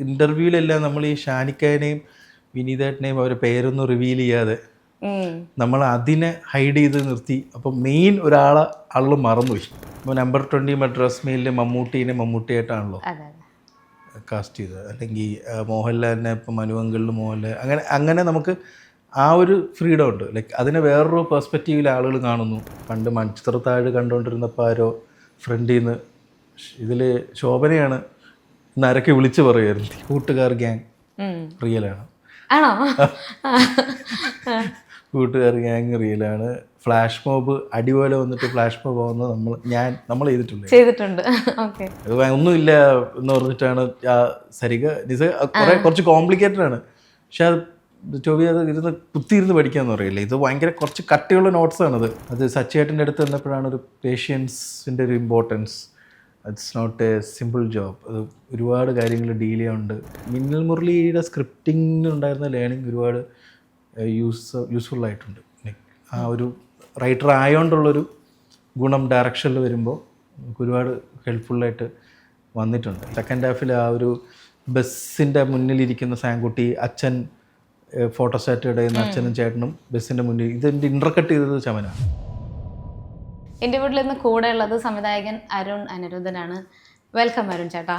ഇൻ്റർവ്യൂവിലെല്ലാം നമ്മൾ ഈ ഷാനിക്കേനെയും വിനീതേട്ടനെയും അവരുടെ പേരൊന്നും റിവീൽ ചെയ്യാതെ നമ്മൾ അതിനെ ഹൈഡ് ചെയ്ത് നിർത്തി. അപ്പം മെയിൻ ആള് മറന്നുപോയി. ഇപ്പോൾ നമ്പർ 20 മദ്രാസ് മെയിലിൽ മമ്മൂട്ടിയായിട്ടാണല്ലോ കാസ്റ്റ് ചെയ്തത്. അല്ലെങ്കിൽ മോഹൻലാലിനെ ഇപ്പം മനുവങ്കളിൽ മോഹൻലാൽ അങ്ങനെ നമുക്ക് ആ ഒരു ഫ്രീഡം ഉണ്ട്. ലൈക്ക് അതിനെ വേറൊരു പെർസ്പെക്റ്റീവിൽ ആളുകൾ കാണുന്നു. പണ്ട് മൺചിത്രത്താഴ് കണ്ടുകൊണ്ടിരുന്നപ്പോൾ ആരോ ഫ്രണ്ടിൽ നിന്ന് ഇതിൽ ശോഭനയാണ് നരക്കെ വിളിച്ച് പറയുമായിരുന്നു, കൂട്ടുകാർ ഗ്യാങ് റിയലാണ്, കൂട്ടുകാർ ഗ്യാങ് റിയലാണ്, ഫ്ലാഷ് മോബ് അടിപോലെ വന്നിട്ട് ഫ്ലാഷ് മോബ് ആവുന്നത് നമ്മൾ ചെയ്തിട്ടുണ്ട്. ഒന്നുമില്ല എന്ന് പറഞ്ഞിട്ടാണ് സരിക കുറച്ച് കോംപ്ലിക്കേറ്റഡ് ആണ്. പക്ഷെ ടോബി അത് കുത്തിയിരുന്ന് പഠിക്കാന്ന് പറയില്ല. ഇത് ഭയങ്കര കുറച്ച് കട്ടിയുള്ള നോട്ട്സാണത്. അത് സച്ചേട്ടൻ്റെ അടുത്ത് വന്നപ്പോഴാണ് ഒരു പേഷ്യൻസിൻ്റെ ഒരു importance. It's not a simple job. അത് ഒരുപാട് കാര്യങ്ങൾ ഡീൽ ചെയ്യാനുണ്ട്. മിന്നൽ മുരളിയുടെ സ്ക്രിപ്റ്റിങ്ങിനുണ്ടായിരുന്ന ലേണിംഗ് ഒരുപാട് യൂസ്ഫുൾ ആയിട്ടുണ്ട്. ആ ഒരു റൈറ്റർ ആയതുകൊണ്ടുള്ളൊരു ഗുണം ഡയറക്ഷനിൽ വരുമ്പോൾ നമുക്ക് ഒരുപാട് ഹെൽപ്ഫുള്ളായിട്ട് വന്നിട്ടുണ്ട്. സെക്കൻഡ് ഹാഫിൽ ആ ഒരു ബസ്സിൻ്റെ മുന്നിലിരിക്കുന്ന സാങ്കുട്ടി, അച്ഛൻ ഫോട്ടോസ്റ്റാറ്റ് ഇടുന്ന അച്ഛനും ചേട്ടനും ബസ്സിൻ്റെ മുന്നിൽ, ഇതിൻ്റെ ഇൻ്റർകട്ട് ചെയ്തത് ചമനാണ്. എൻ്റെ വീട്ടിൽ നിന്ന് കൂടെ ഉള്ളത് സംവിധായകൻ അരുൺ അനിരുദ്ധനാണ്. വെൽക്കം അരുൺ ചേട്ടാ.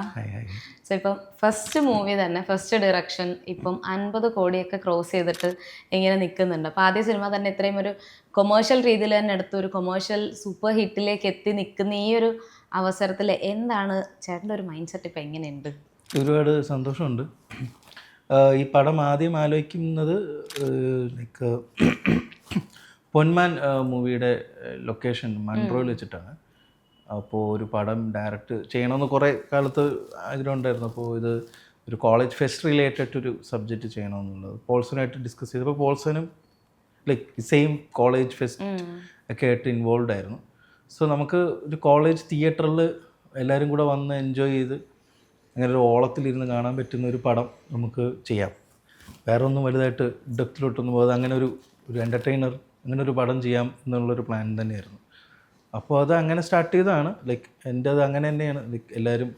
സോ ഇപ്പം ഫസ്റ്റ് മൂവി തന്നെ, ഫസ്റ്റ് ഡയറക്ഷൻ ഇപ്പം 50 കോടിയൊക്കെ ക്രോസ് ചെയ്തിട്ട് ഇങ്ങനെ നിൽക്കുന്നുണ്ട്. അപ്പോൾ ആദ്യ സിനിമ തന്നെ ഇത്രയും ഒരു കൊമേഴ്ഷ്യൽ രീതിയിൽ തന്നെ എടുത്ത് ഒരു കൊമേഴ്ഷ്യൽ സൂപ്പർ ഹിറ്റിലേക്ക് എത്തി നിൽക്കുന്ന ഈ ഒരു അവസരത്തിൽ എന്താണ് ചേട്ടൻ്റെ ഒരു മൈൻഡ് സെറ്റ്? ഇപ്പം എങ്ങനെയുണ്ട്? ഒരുപാട് സന്തോഷമുണ്ട്. ഈ പടം ആദ്യം ആലോചിക്കുന്നത് ലൈക്ക് പൊന്മാൻ മൂവിയുടെ ലൊക്കേഷൻ മൺട്രോയിൽ വെച്ചിട്ടാണ്. അപ്പോൾ ഒരു പടം ഡയറക്റ്റ് ചെയ്യണമെന്ന് കുറേ കാലത്ത് ആഗ്രഹമുണ്ടായിരുന്നു. അപ്പോൾ ഇത് ഒരു കോളേജ് ഫെസ്റ്റ് റിലേറ്റഡ് ഒരു സബ്ജക്റ്റ് ചെയ്യണമെന്നുള്ളത് പോൾസനായിട്ട് ഡിസ്കസ് ചെയ്തപ്പോൾ പോൾസനും ലൈക്ക് സെയിം കോളേജ് ഫെസ്റ്റ് ഒക്കെ ആയിട്ട് ഇൻവോൾവ് ആയിരുന്നു. സോ നമുക്ക് ഒരു കോളേജ് തിയേറ്ററിൽ എല്ലാവരും കൂടെ വന്ന് എൻജോയ് ചെയ്ത് അങ്ങനെ ഒരു ഓളത്തിലിരുന്ന് കാണാൻ പറ്റുന്ന ഒരു പടം നമുക്ക് ചെയ്യാം. വേറെ ഒന്നും വലുതായിട്ട് ഡെപ്തിലോട്ടൊന്നും പോകാതെ അങ്ങനെ ഒരു എൻ്റർടൈനർ, അങ്ങനെ ഒരു പടം ചെയ്യാം എന്നുള്ളൊരു പ്ലാൻ തന്നെയായിരുന്നു. അപ്പോൾ അത് അങ്ങനെ സ്റ്റാർട്ട് ചെയ്തതാണ്. ലൈക്ക് എൻ്റെ അത് അങ്ങനെ തന്നെയാണ്. ലൈക്ക് എല്ലാവരും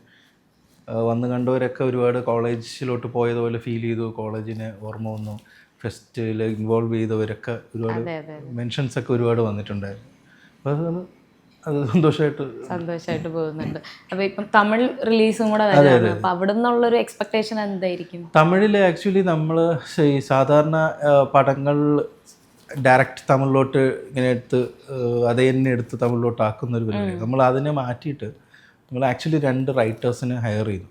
വന്ന് കണ്ടവരൊക്കെ ഒരുപാട് കോളേജിലോട്ട് പോയതുപോലെ ഫീൽ ചെയ്തു, കോളേജിനെ ഓർമ്മ വന്നു, ഫെസ്റ്റിൽ ഇൻവോൾവ് ചെയ്തവരൊക്കെ ഒരുപാട് മെൻഷൻസൊക്കെ ഒരുപാട് വന്നിട്ടുണ്ടായിരുന്നു. അപ്പോൾ അത് സന്തോഷമായിട്ട് പോകുന്നുണ്ട്. അപ്പോൾ ഇപ്പം തമിഴ് റിലീസും കൂടെ വരുന്നത്, അപ്പോൾ അവിടെ നിന്നുള്ളൊരു എക്സ്പെക്ടേഷൻ എന്തായിരിക്കും? തമിഴിൽ ആക്ച്വലി നമ്മൾ സാധാരണ പടങ്ങൾ ഡയറക്റ്റ് തമിഴിലോട്ട് ഇങ്ങനെ എടുത്ത് അതേ തന്നെ എടുത്ത് തമിഴിലോട്ട് ആക്കുന്നൊരു പരിപാടി. നമ്മൾ അതിനെ മാറ്റിയിട്ട് നമ്മൾ ആക്ച്വലി 2 റൈറ്റേഴ്സിനെ ഹയർ ചെയ്തു.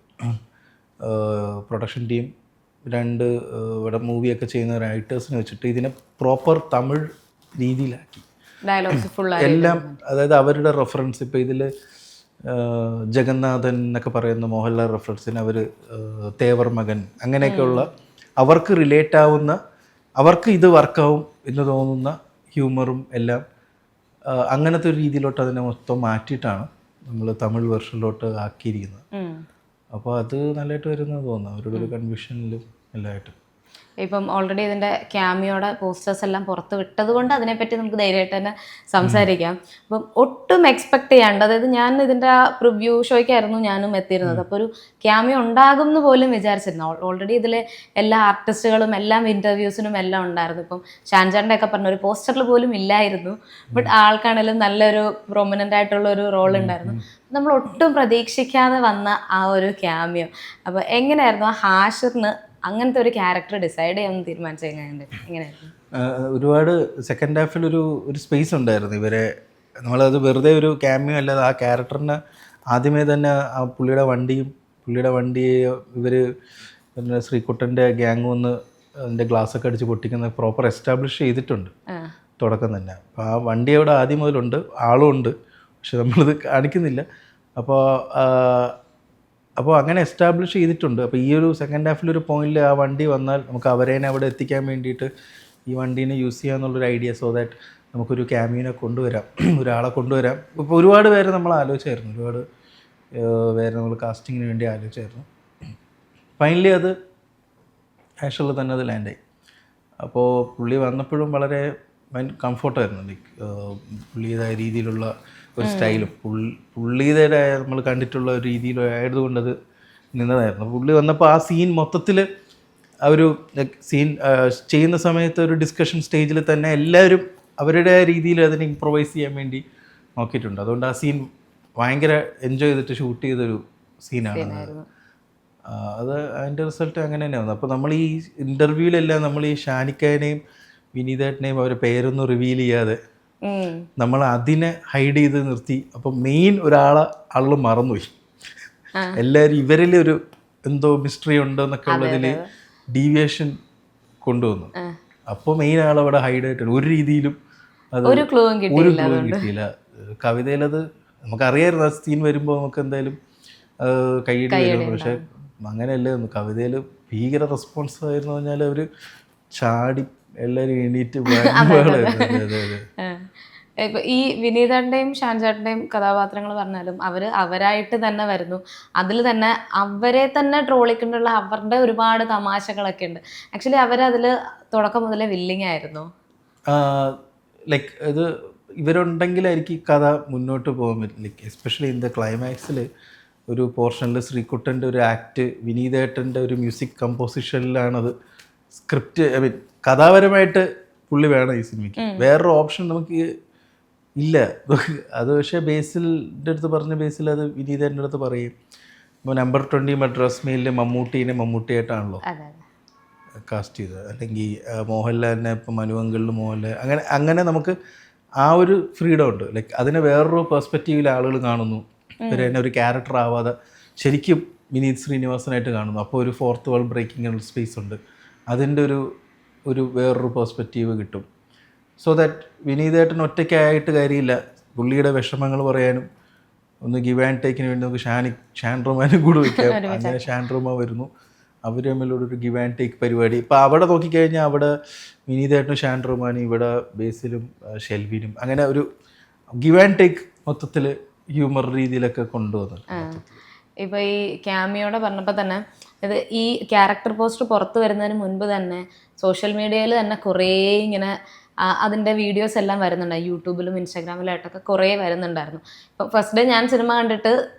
പ്രൊഡക്ഷൻ ടീം 2 ഇവിടെ മൂവിയൊക്കെ ചെയ്യുന്ന റൈറ്റേഴ്സിനെ വെച്ചിട്ട് ഇതിനെ പ്രോപ്പർ തമിഴ് രീതിയിലാക്കി എല്ലാം. അതായത് അവരുടെ റെഫറൻസ്, ഇപ്പോൾ ഇതിൽ ജഗന്നാഥൻ എന്നൊക്കെ പറയുന്ന മോഹൻലാൽ റെഫറൻസിന് അവർ തേവർ മകൻ അങ്ങനെയൊക്കെയുള്ള അവർക്ക് റിലേറ്റ് ആവുന്ന, അവർക്ക് ഇത് വർക്കാവും എന്ന് തോന്നുന്ന ഹ്യൂമറും എല്ലാം അങ്ങനത്തെ ഒരു രീതിയിലോട്ട് അതിനെ മൊത്തം മാറ്റിയിട്ടാണ് നമ്മൾ തമിഴ് വെർഷനിലോട്ട് ആക്കിയിരിക്കുന്നത്. അപ്പോൾ അത് നല്ലതായിട്ട് വരുന്നത് തോന്നുന്നു, അവരുടെ ഒരു കൺഫ്യൂഷനിലും എല്ലാമായിട്ട്. ഇപ്പം ഓൾറെഡി ഇതിൻ്റെ ക്യാമിയോടെ പോസ്റ്റേഴ്സ് എല്ലാം പുറത്ത് വിട്ടത് കൊണ്ട് അതിനെപ്പറ്റി നമുക്ക് ധൈര്യമായിട്ട് തന്നെ സംസാരിക്കാം. അപ്പം ഒട്ടും എക്സ്പെക്ട് ചെയ്യാണ്ട്, അതായത് ഞാൻ ഇതിൻ്റെ പ്രിവ്യൂ ഷോയ്ക്കായിരുന്നു ഞാനും എത്തിയിരുന്നത്. അപ്പോൾ ഒരു ക്യാമിയോ ഉണ്ടാകും എന്ന് പോലും വിചാരിച്ചിരുന്നു. ഓൾറെഡി ഇതിലെ എല്ലാ ആർട്ടിസ്റ്റുകളും എല്ലാം ഇൻ്റർവ്യൂസിനും എല്ലാം ഉണ്ടായിരുന്നു. ഇപ്പം ഷാൻചാൻ്റെ ഒക്കെ പറഞ്ഞ ഒരു പോസ്റ്ററിൽ പോലും ഇല്ലായിരുന്നു. ബട്ട് ആൾക്കാണെങ്കിലും നല്ലൊരു പ്രൊമിനൻ്റ് ആയിട്ടുള്ള ഒരു റോൾ ഉണ്ടായിരുന്നു. നമ്മൾ ഒട്ടും പ്രതീക്ഷിക്കാതെ വന്ന ആ ഒരു ക്യാമിയോ, അപ്പോൾ എങ്ങനെയായിരുന്നു ആ ഹാഷിറിന് അങ്ങനത്തെ ഒരു ക്യാരക്ടർ ഡിസൈഡ് ചെയ്യാൻ തീരുമാനിച്ചത്? എങ്ങനെയായിരുന്നു? ഒരുപാട് സെക്കൻഡ് ഹാഫിൽ ഒരു സ്പേസ് ഉണ്ടായിരുന്നു ഇവരെ. നമ്മളത് വെറുതെ ഒരു ക്യാമിയോ അല്ലാതെ ആ ക്യാരക്ടറിന് ആദ്യമേ തന്നെ ആ പുള്ളിയുടെ വണ്ടിയെ ഇവർ പിന്നെ ശ്രീകുട്ടൻ്റെ ഗ്യാങ് വന്ന് അതിൻ്റെ ഗ്ലാസ്സൊക്കെ അടിച്ച് പൊട്ടിക്കുന്ന പ്രോപ്പർ എസ്റ്റാബ്ലിഷ് ചെയ്തിട്ടുണ്ട് തുടക്കം തന്നെ. അപ്പോൾ ആ വണ്ടി അവിടെ ആദ്യം മുതലുണ്ട്, ആളും ഉണ്ട്, പക്ഷെ നമ്മളിത് കാണിക്കുന്നില്ല. അപ്പോൾ അങ്ങനെ എസ്റ്റാബ്ലിഷ് ചെയ്തിട്ടുണ്ട്. അപ്പോൾ ഈ ഒരു സെക്കൻഡ് ഹാഫിലൊരു പോയിന്റിൽ ആ വണ്ടി വന്നാൽ നമുക്ക് അവരേനെ അവിടെ എത്തിക്കാൻ വേണ്ടിയിട്ട് ഈ വണ്ടീനെ യൂസ് ചെയ്യാമെന്നുള്ളൊരു ഐഡിയ, സോ ദാറ്റ് നമുക്കൊരു ക്യാമിയോനെ കൊണ്ടുവരാം, ഒരാളെ കൊണ്ടുവരാം. ഇപ്പോൾ ഒരുപാട് പേര് നമ്മൾ ആലോചിച്ചായിരുന്നു, ഒരുപാട് പേര് നമ്മൾ കാസ്റ്റിങ്ങിന് വേണ്ടി ആലോചിച്ചായിരുന്നു. ഫൈനലി അത് ആഷറിൽ തന്നെ അത് ലാൻഡായി. അപ്പോൾ പുള്ളി വന്നപ്പോഴും വളരെ കംഫർട്ടായിരുന്നു. ലൈക്ക് പുള്ളിയതായ രീതിയിലുള്ള ഒരു സ്റ്റൈലും പുള്ളിയുടേതായ നമ്മൾ കണ്ടിട്ടുള്ള ഒരു രീതിയിലായതുകൊണ്ടത് നിന്നതായിരുന്നു. പുള്ളി വന്നപ്പോൾ ആ സീൻ മൊത്തത്തിൽ ആ ഒരു സീൻ ചെയ്യുന്ന സമയത്ത് ഒരു ഡിസ്കഷൻ സ്റ്റേജിൽ തന്നെ എല്ലാവരും അവരുടെ രീതിയിൽ അതിനെ ഇംപ്രൊവൈസ് ചെയ്യാൻ വേണ്ടി നോക്കിയിട്ടുണ്ട്. അതുകൊണ്ട് ആ സീൻ ഭയങ്കര എൻജോയ് ചെയ്തിട്ട് ഷൂട്ട് ചെയ്തൊരു സീനാണ് അത്. അതിൻ്റെ റിസൾട്ട് അങ്ങനെ തന്നെ വന്നു. അപ്പോൾ നമ്മൾ ഈ ഇൻ്റർവ്യൂവിലെല്ലാം നമ്മൾ ഈ ഷാനിക്കേനെയും വിനീതേട്ടനെയും അവരുടെ പേരൊന്നും റിവീൽ ചെയ്യാതെ നമ്മൾ അതിനെ ഹൈഡ് ചെയ്ത് നിർത്തി. അപ്പം മെയിൻ ആള് മറന്നുപോയി. എല്ലാവരും ഇവരിൽ ഒരു എന്തോ മിസ്റ്ററി ഉണ്ടോ എന്നൊക്കെ ഉള്ളതിൽ ഡീവിയേഷൻ കൊണ്ടുവന്നു. അപ്പോൾ മെയിൻ ആളവിടെ ഹൈഡ് ആയിട്ടുണ്ട്. ഒരു രീതിയിലും അത് ഒരു ക്ലൂവും കിട്ടിയില്ല. കവിതയിലത് നമുക്കറിയായിരുന്നു ആ സീൻ വരുമ്പോൾ നമുക്ക് എന്തായാലും കൈയ്യടി വരും. പക്ഷെ അങ്ങനെയല്ലേ ഒന്ന്. കവിതയിൽ ഭീകര റെസ്പോൺസ് ആയിരുന്നു പറഞ്ഞാൽ അവർ ചാടി എല്ലാവരും എണീറ്റ്. ഇപ്പം ഈ വിനീതേട്ടൻ്റെയും ഷാൻചേട്ടൻ്റെയും കഥാപാത്രങ്ങൾ പറഞ്ഞാലും അവരായിട്ട് തന്നെ വരുന്നു. അതിൽ തന്നെ അവരെ തന്നെ ട്രോളിക്കൊണ്ടുള്ള അവരുടെ ഒരുപാട് തമാശകളൊക്കെ ഉണ്ട്. ആക്ച്വലി അവരതിൽ തുടക്കം മുതലേ വില്ലിങ് ആയിരുന്നു. ലൈക്ക് ഇത് ഇവരുണ്ടെങ്കിലായിരിക്കും ഈ കഥ മുന്നോട്ട് പോകാൻ പറ്റും. ലൈക്ക് എസ്പെഷ്യലി ഇൻ ദ ക്ലൈമാക്സിൽ ഒരു പോർഷനിൽ ശ്രീകുട്ടൻ്റെ ഒരു ആക്ട്, വിനീതേട്ടൻ്റെ ഒരു മ്യൂസിക് കമ്പോസിഷനിലാണത്. സ്ക്രിപ്റ്റ് ഐ മീൻ കഥാപരമായിട്ട് പുള്ളി വേണം ഈ സിനിമയ്ക്ക്. വേറൊരു ഓപ്ഷൻ നമുക്ക് ഇല്ല. അത് പക്ഷേ ബേസിലിൻ്റെ അടുത്ത് പറഞ്ഞ ബേസിൽ അത് വിനീതേട്ടൻ്റെ അടുത്ത് പറയും. ഇപ്പോൾ നമ്പർ 20 മദ്രാസ് മെയിലിൽ മമ്മൂട്ടിയായിട്ടാണല്ലോ കാസ്റ്റ് ചെയ്തത്. അല്ലെങ്കിൽ മോഹൻലാലിനെ ഇപ്പം മനുവങ്കളിൽ മോഹൻലാൽ അങ്ങനെ നമുക്ക് ആ ഒരു ഫ്രീഡം ഉണ്ട്. ലൈക്ക് അതിനെ വേറൊരു പെർസ്പെക്റ്റീവിൽ ആളുകൾ കാണുന്നു. ഇവർ തന്നെ ഒരു ക്യാരക്ടർ ആവാതെ ശരിക്കും വിനീത് ശ്രീനിവാസനായിട്ട് കാണുന്നു. അപ്പോൾ ഒരു ഫോർത്ത് വാൾ ബ്രേക്കിംഗ് സ്പേസ് ഉണ്ട്. അതിൻ്റെ ഒരു വേറൊരു പെർസ്പെക്റ്റീവ് കിട്ടും. സോ ദാറ്റ് വിനീതേട്ടൻ ഒറ്റയ്ക്കായിട്ട് കാര്യമില്ല. പുള്ളിയുടെ വിഷമങ്ങൾ പറയാനും ഒന്ന് ഗിവ് ആൻഡ് ടേക്കിന് വേണ്ടി നമുക്ക് ഷാൻ റഹ്മാനും കൂടെ വയ്ക്കാം. അങ്ങനെ ഷാൻ റഹ്മാൻ വരുന്നു. അവർ തമ്മിലൊരു ഗിവ് ആൻഡ് ടേക്ക് പരിപാടി. ഇപ്പോൾ അവിടെ നോക്കിക്കഴിഞ്ഞാൽ അവിടെ വിനീതേട്ടനും ഷാൻ റഹ്മാനും, ഇവിടെ ബേസിലും ഷെൽവിനും, അങ്ങനെ ഒരു ഗിവ് ആൻഡ് ടേക്ക് മൊത്തത്തിൽ ഹ്യൂമർ രീതിയിലൊക്കെ കൊണ്ടുവന്നു. ഇപ്പോൾ ഈ ക്യാമിയോടെ പറഞ്ഞപ്പോൾ തന്നെ ഇത് ഈ ക്യാരക്ടർ പോസ്റ്റർ പുറത്ത് വരുന്നതിന് മുൻപ് തന്നെ സോഷ്യൽ മീഡിയയിൽ തന്നെ കുറേ ഇങ്ങനെ അതിൻ്റെ വീഡിയോസ് എല്ലാം വരുന്നുണ്ടായി. യൂട്യൂബിലും ഇൻസ്റ്റാഗ്രാമിലായിട്ടൊക്കെ കുറേ വരുന്നുണ്ടായിരുന്നു. ഇപ്പം ഫസ്റ്റ് ഡേ ഞാൻ സിനിമ കണ്ടിട്ട്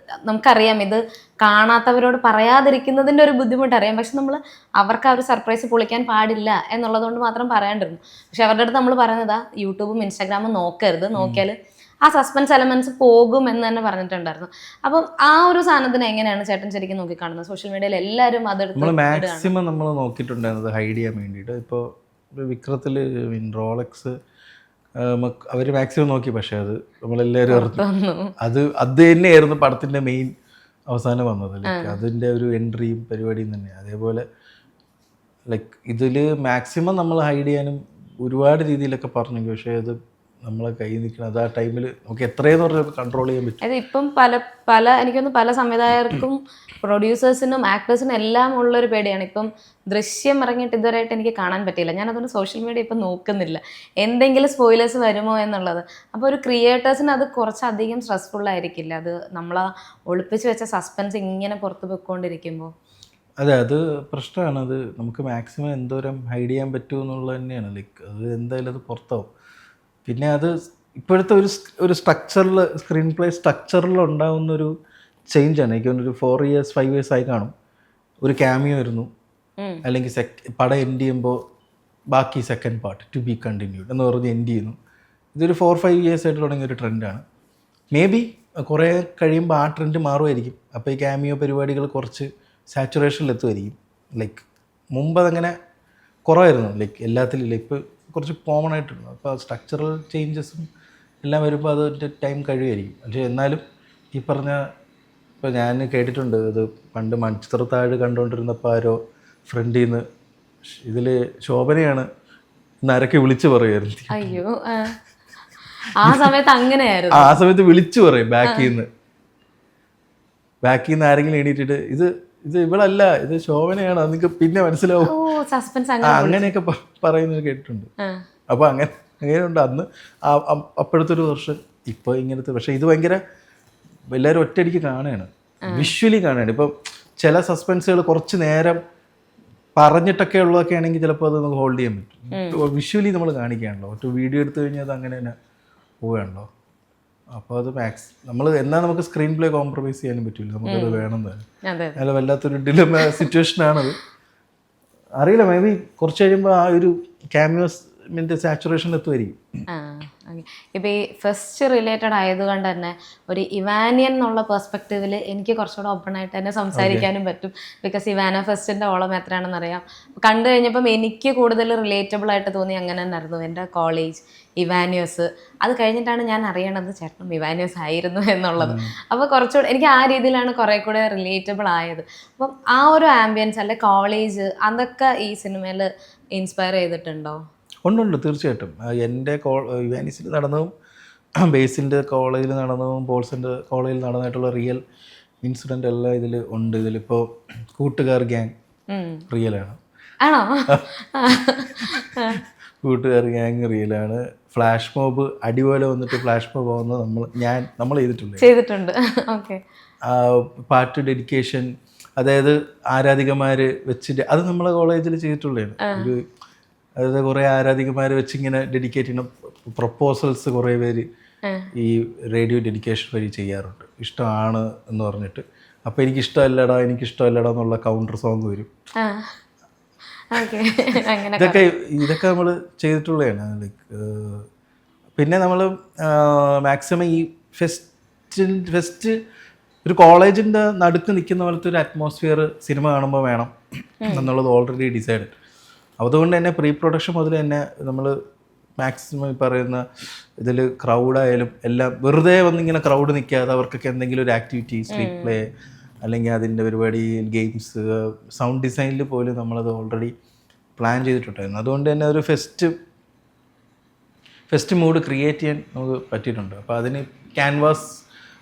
നമുക്കറിയാം ഇത് കാണാത്തവരോട് പറയാതിരിക്കുന്നതിൻ്റെ ഒരു ബുദ്ധിമുട്ടറിയാം. പക്ഷെ നമ്മൾ അവർക്ക് ആ ഒരു സർപ്രൈസ് പൊളിക്കാൻ പാടില്ല എന്നുള്ളതുകൊണ്ട് മാത്രം പറയാണ്ടിരുന്നു. പക്ഷെ അവരുടെ അടുത്ത് നമ്മൾ പറയുന്നതാ യൂട്യൂബും ഇൻസ്റ്റാഗ്രാമും നോക്കരുത്, നോക്കിയാൽ ആ സസ്പെൻസ് എലമെന്റ്സ് പോകും എന്ന് തന്നെ പറഞ്ഞിട്ടുണ്ടായിരുന്നു. അപ്പം ആ ഒരു സാധനത്തിന് എങ്ങനെയാണ് ചേട്ടൻ ശരിക്കും നോക്കിക്കാണുന്നത്? സോഷ്യൽ മീഡിയയിൽ എല്ലാവരും അതെടുത്ത് മാക്സിമം നമ്മൾ നോക്കിയിട്ടുണ്ടായിരുന്നത് ഹൈഡ് ചെയ്യാൻ വേണ്ടിയിട്ട്. ഇപ്പോൾ വിക്രത്തിൽ റോളക്സ് അവർ മാക്സിമം നോക്കി. പക്ഷേ അത് നമ്മളെല്ലാവരും അറിഞ്ഞു. അത് തന്നെയായിരുന്നു പടത്തിൻ്റെ മെയിൻ അവസാനം വന്നത്. ലൈക്ക് അതിൻ്റെ ഒരു എൻട്രിയും പരിപാടിയും തന്നെ. അതേപോലെ ലൈക്ക് ഇതിൽ മാക്സിമം നമ്മൾ ഹൈഡ് ചെയ്യാനും ഒരുപാട് രീതിയിലൊക്കെ പറഞ്ഞു. പക്ഷേ അത് നമ്മളെ കയ്യിൽ നിൽക്കണം. അത് ആ ടൈമിൽ നമുക്ക് എത്രയെന്ന് പറഞ്ഞാൽ കൺട്രോൾ ചെയ്യാൻ പറ്റും. അത് ഇപ്പം എനിക്കൊന്ന് പല സംവിധായകർക്കും പ്രൊഡ്യൂസേഴ്സിനും ആക്ടേഴ്സിനും എല്ലാം ഉള്ളൊരു പേടിയാണ്. ഇപ്പം ദൃശ്യം ഇറങ്ങിയിട്ട് ഇതുവരെയായിട്ട് എനിക്ക് കാണാൻ പറ്റിയില്ല. ഞാനതുകൊണ്ട് സോഷ്യൽ മീഡിയ ഇപ്പം നോക്കുന്നില്ല, എന്തെങ്കിലും സ്പോയിലേഴ്സ് വരുമോ എന്നുള്ളത്. അപ്പോൾ ഒരു ക്രിയേറ്റേഴ്സിന് അത് കുറച്ചധികം സ്ട്രെസ്ഫുള്ളായിരിക്കില്ല, അത് നമ്മളാ ഒളിപ്പിച്ച് വെച്ച സസ്പെൻസ് ഇങ്ങനെ പുറത്ത് പോയിക്കൊണ്ടിരിക്കുമ്പോൾ? അതെ, അത് പ്രശ്നമാണ്. അത് നമുക്ക് മാക്സിമം എന്തോരം ഹൈഡ് ചെയ്യാൻ പറ്റുമോ എന്നുള്ളത് തന്നെയാണ്. ലൈക്ക് അത് എന്തായാലും അത് പുറത്താവും. പിന്നെ അത് ഇപ്പോഴത്തെ ഒരു സ്ട്രക്ചറിൽ, സ്ക്രീൻ പ്ലേ സ്ട്രക്ചറിൽ ഉണ്ടാകുന്നൊരു ചേഞ്ചാണ്. എനിക്ക് തോന്നുന്നു 4 years 5 years ആയി കാണും. ഒരു ക്യാമിയോ വരുന്നു, അല്ലെങ്കിൽ പടം എൻഡ് ചെയ്യുമ്പോൾ ബാക്കി second part two B continued എന്ന് പറഞ്ഞ് എൻഡ് ചെയ്യുന്നു. ഇതൊരു 4-5 years ആയിട്ട് തുടങ്ങിയ ഒരു ട്രെൻഡാണ്. മേ ബി കുറേ കഴിയുമ്പോൾ ആ ട്രെൻഡ് മാറുമായിരിക്കും. അപ്പോൾ ഈ ക്യാമിയോ പരിപാടികൾ കുറച്ച് സാച്ചുറേഷനിലെത്തുമായിരിക്കും. ലൈക്ക് മുമ്പ് അതങ്ങനെ കുറവായിരുന്നു. ലൈക്ക് എല്ലാത്തിലും ഇപ്പോൾ കുറച്ച് കോമൺ ആയിട്ടുണ്ട്. അപ്പോൾ സ്ട്രക്ചറൽ ചേഞ്ചസും എല്ലാം വരുമ്പോൾ അതിൻ്റെ ടൈം കഴിയുമായിരിക്കും. പക്ഷേ എന്നാലും ഈ പറഞ്ഞ, ഇപ്പോൾ ഞാൻ കേട്ടിട്ടുണ്ട്, ഇത് പണ്ട് മൺചിത്രത്താഴ് കണ്ടുകൊണ്ടിരുന്നപ്പോൾ ആരോ ഫ്രണ്ടിൽ നിന്ന് ഇതിൽ ശോഭനയാണ് നരക്ക് വിളിച്ചു പറയുമായിരുന്നു. അയ്യോ, ആ സമയത്ത് അങ്ങനെയായിരുന്നു. ആ സമയത്ത് വിളിച്ചു പറയും ബാക്കിൽ നിന്ന് ആരെങ്കിലും എണീറ്റിട്ട് ഇത് ഇവളല്ല, ഇത് ശോഭനയാണ്, നിങ്ങൾക്ക് പിന്നെ മനസ്സിലാവും, അങ്ങനെയൊക്കെ പറയുന്നത് കേട്ടിട്ടുണ്ട്. അപ്പോൾ അങ്ങനെയുണ്ട് അന്ന്. അപ്പോഴത്തെ ഒരു വർഷം ഇപ്പോൾ ഇങ്ങനത്തെ. പക്ഷേ ഇത് ഭയങ്കര എല്ലാവരും ഒറ്റയടിക്ക് കാണുകയാണ്, വിഷ്വലി കാണുകയാണ്. ഇപ്പം ചില സസ്പെൻസുകൾ കുറച്ച് നേരം പറഞ്ഞിട്ടൊക്കെ ഉള്ളതൊക്കെ ആണെങ്കിൽ ചിലപ്പോൾ അത് നമുക്ക് ഹോൾഡ് ചെയ്യാൻ പറ്റും. വിഷ്വലി നമ്മൾ കാണിക്കുകയാണല്ലോ. ഒറ്റ വീഡിയോ എടുത്തു കഴിഞ്ഞാൽ അത് അങ്ങനെ തന്നെ പോവുകയാണല്ലോ. അപ്പോൾ അത് നമ്മൾ എന്നാൽ നമുക്ക് സ്ക്രീൻ പ്ലേ കോംപ്രമൈസ് ചെയ്യാനും പറ്റില്ല, നമുക്കത് വേണം തന്നെ. അതെ അല്ല വല്ലാത്തൊരു ഡിലമ സിറ്റുവേഷനാണത്. അറിയില്ല, മേ ബി കുറച്ച് കഴിയുമ്പോൾ ആ ഒരു ക്യാമിയോസിൻ്റെ സാച്ചുറേഷൻ എത്തുമായിരിക്കും. ഓക്കെ. ഇപ്പോൾ ഈ ഫസ്റ്റ് റിലേറ്റഡ് ആയതുകൊണ്ട് തന്നെ ഒരു ഇവാനിയൻ എന്നുള്ള പെർസ്പെക്റ്റീവിൽ എനിക്ക് കുറച്ചുകൂടെ ഓപ്പൺ ആയിട്ട് തന്നെ സംസാരിക്കാനും പറ്റും. ബിക്കോസ് ഇവാന ഫസ്റ്റിൻ്റെ ഓളം എത്രയാണെന്ന് അറിയാം. കണ്ടു കഴിഞ്ഞപ്പം എനിക്ക് കൂടുതൽ റിലേറ്റബിൾ ആയിട്ട് തോന്നി അങ്ങനെ തന്നെയായിരുന്നു എൻ്റെ കോളേജ് ഇവാനിയോസ്. അത് കഴിഞ്ഞിട്ടാണ് ഞാൻ അറിയണത് ചേട്ടനും ഇവാനിയോസ് ആയിരുന്നു എന്നുള്ളത്. അപ്പോൾ കുറച്ചുകൂടെ എനിക്ക് ആ രീതിയിലാണ് കുറേ കൂടെ റിലേറ്റബിൾ ആയത്. അപ്പം ആ ഒരു ആംബിയൻസ് അല്ലെ കോളേജ് അതൊക്കെ ഈ സിനിമയിൽ ഇൻസ്പയർ ചെയ്തിട്ടുണ്ടോ? ഉണ്ട്, തീർച്ചയായിട്ടും. എൻ്റെ യുവാനിസിൽ നടന്നതും ബേസിൻ്റെ കോളേജിൽ നടന്നതും പോൾസിൻ്റെ കോളേജിൽ നടന്നിട്ടുള്ള റിയൽ ഇൻസിഡൻ്റ് എല്ലാം ഇതിൽ ഉണ്ട്. ഇതിലിപ്പോൾ കൂട്ടുകാർ ഗ്യാങ് റിയലാണ്. ആണോ? കൂട്ടുകാർ ഗ്യാങ് റിയലാണ്. ഫ്ലാഷ് മോബ് അടിപോലെ വന്നിട്ട് ഫ്ലാഷ് മോബ് ആവുന്നത് നമ്മൾ ചെയ്തിട്ടുണ്ട്. ഓക്കെ. പാട്ട് ഡെഡിക്കേഷൻ, അതായത് ആരാധികമാർ വെച്ചിട്ട് അത് നമ്മളെ കോളേജിൽ ചെയ്തിട്ടുള്ളതാണ്. അതായത് കുറേ ആരാധികമാർ വെച്ചിങ്ങനെ ഡെഡിക്കേറ്റ് ചെയ്യുന്ന പ്രൊപ്പോസൽസ് കുറേ പേര് ഈ റേഡിയോ ഡെഡിക്കേഷൻ വഴി ചെയ്യാറുണ്ട്. ഇഷ്ടമാണ് എന്ന് പറഞ്ഞിട്ട്, അപ്പോൾ എനിക്കിഷ്ടമല്ലടാ എന്നുള്ള കൗണ്ടർ സോങ് വരും. ഇതൊക്കെ നമ്മൾ ചെയ്തിട്ടുള്ളതാണ്. ലൈക്ക് പിന്നെ നമ്മൾ മാക്സിമം ഈ ഫെസ്റ്റ് ഒരു കോളേജിൻ്റെ നടുക്ക് നിൽക്കുന്ന പോലത്തെ ഒരു അറ്റ്മോസ്ഫിയർ സിനിമ കാണുമ്പോൾ വേണം എന്നുള്ളത് ഓൾറെഡി ഡിസൈഡ്. അതുകൊണ്ട് തന്നെ പ്രീ പ്രൊഡക്ഷൻ മുതൽ തന്നെ നമ്മൾ മാക്സിമം പറയുന്ന ഇതിൽ ക്രൗഡായാലും എല്ലാം വെറുതെ വന്നിങ്ങനെ ക്രൗഡ് നിൽക്കാതെ അവർക്കൊക്കെ എന്തെങ്കിലും ഒരു ആക്ടിവിറ്റി, സ്ട്രീറ്റ് പ്ലേ അല്ലെങ്കിൽ അതിൻ്റെ പരിപാടി, ഗെയിംസ്, സൗണ്ട് ഡിസൈനിൽ പോലും നമ്മളത് ഓൾറെഡി പ്ലാൻ ചെയ്തിട്ടുണ്ടായിരുന്നു. അതുകൊണ്ട് തന്നെ ഒരു ഫെസ്റ്റ് മൂഡ് ക്രിയേറ്റ് ചെയ്യാൻ നമുക്ക് പറ്റിയിട്ടുണ്ട്. അപ്പോൾ അതിന് ക്യാൻവാസ്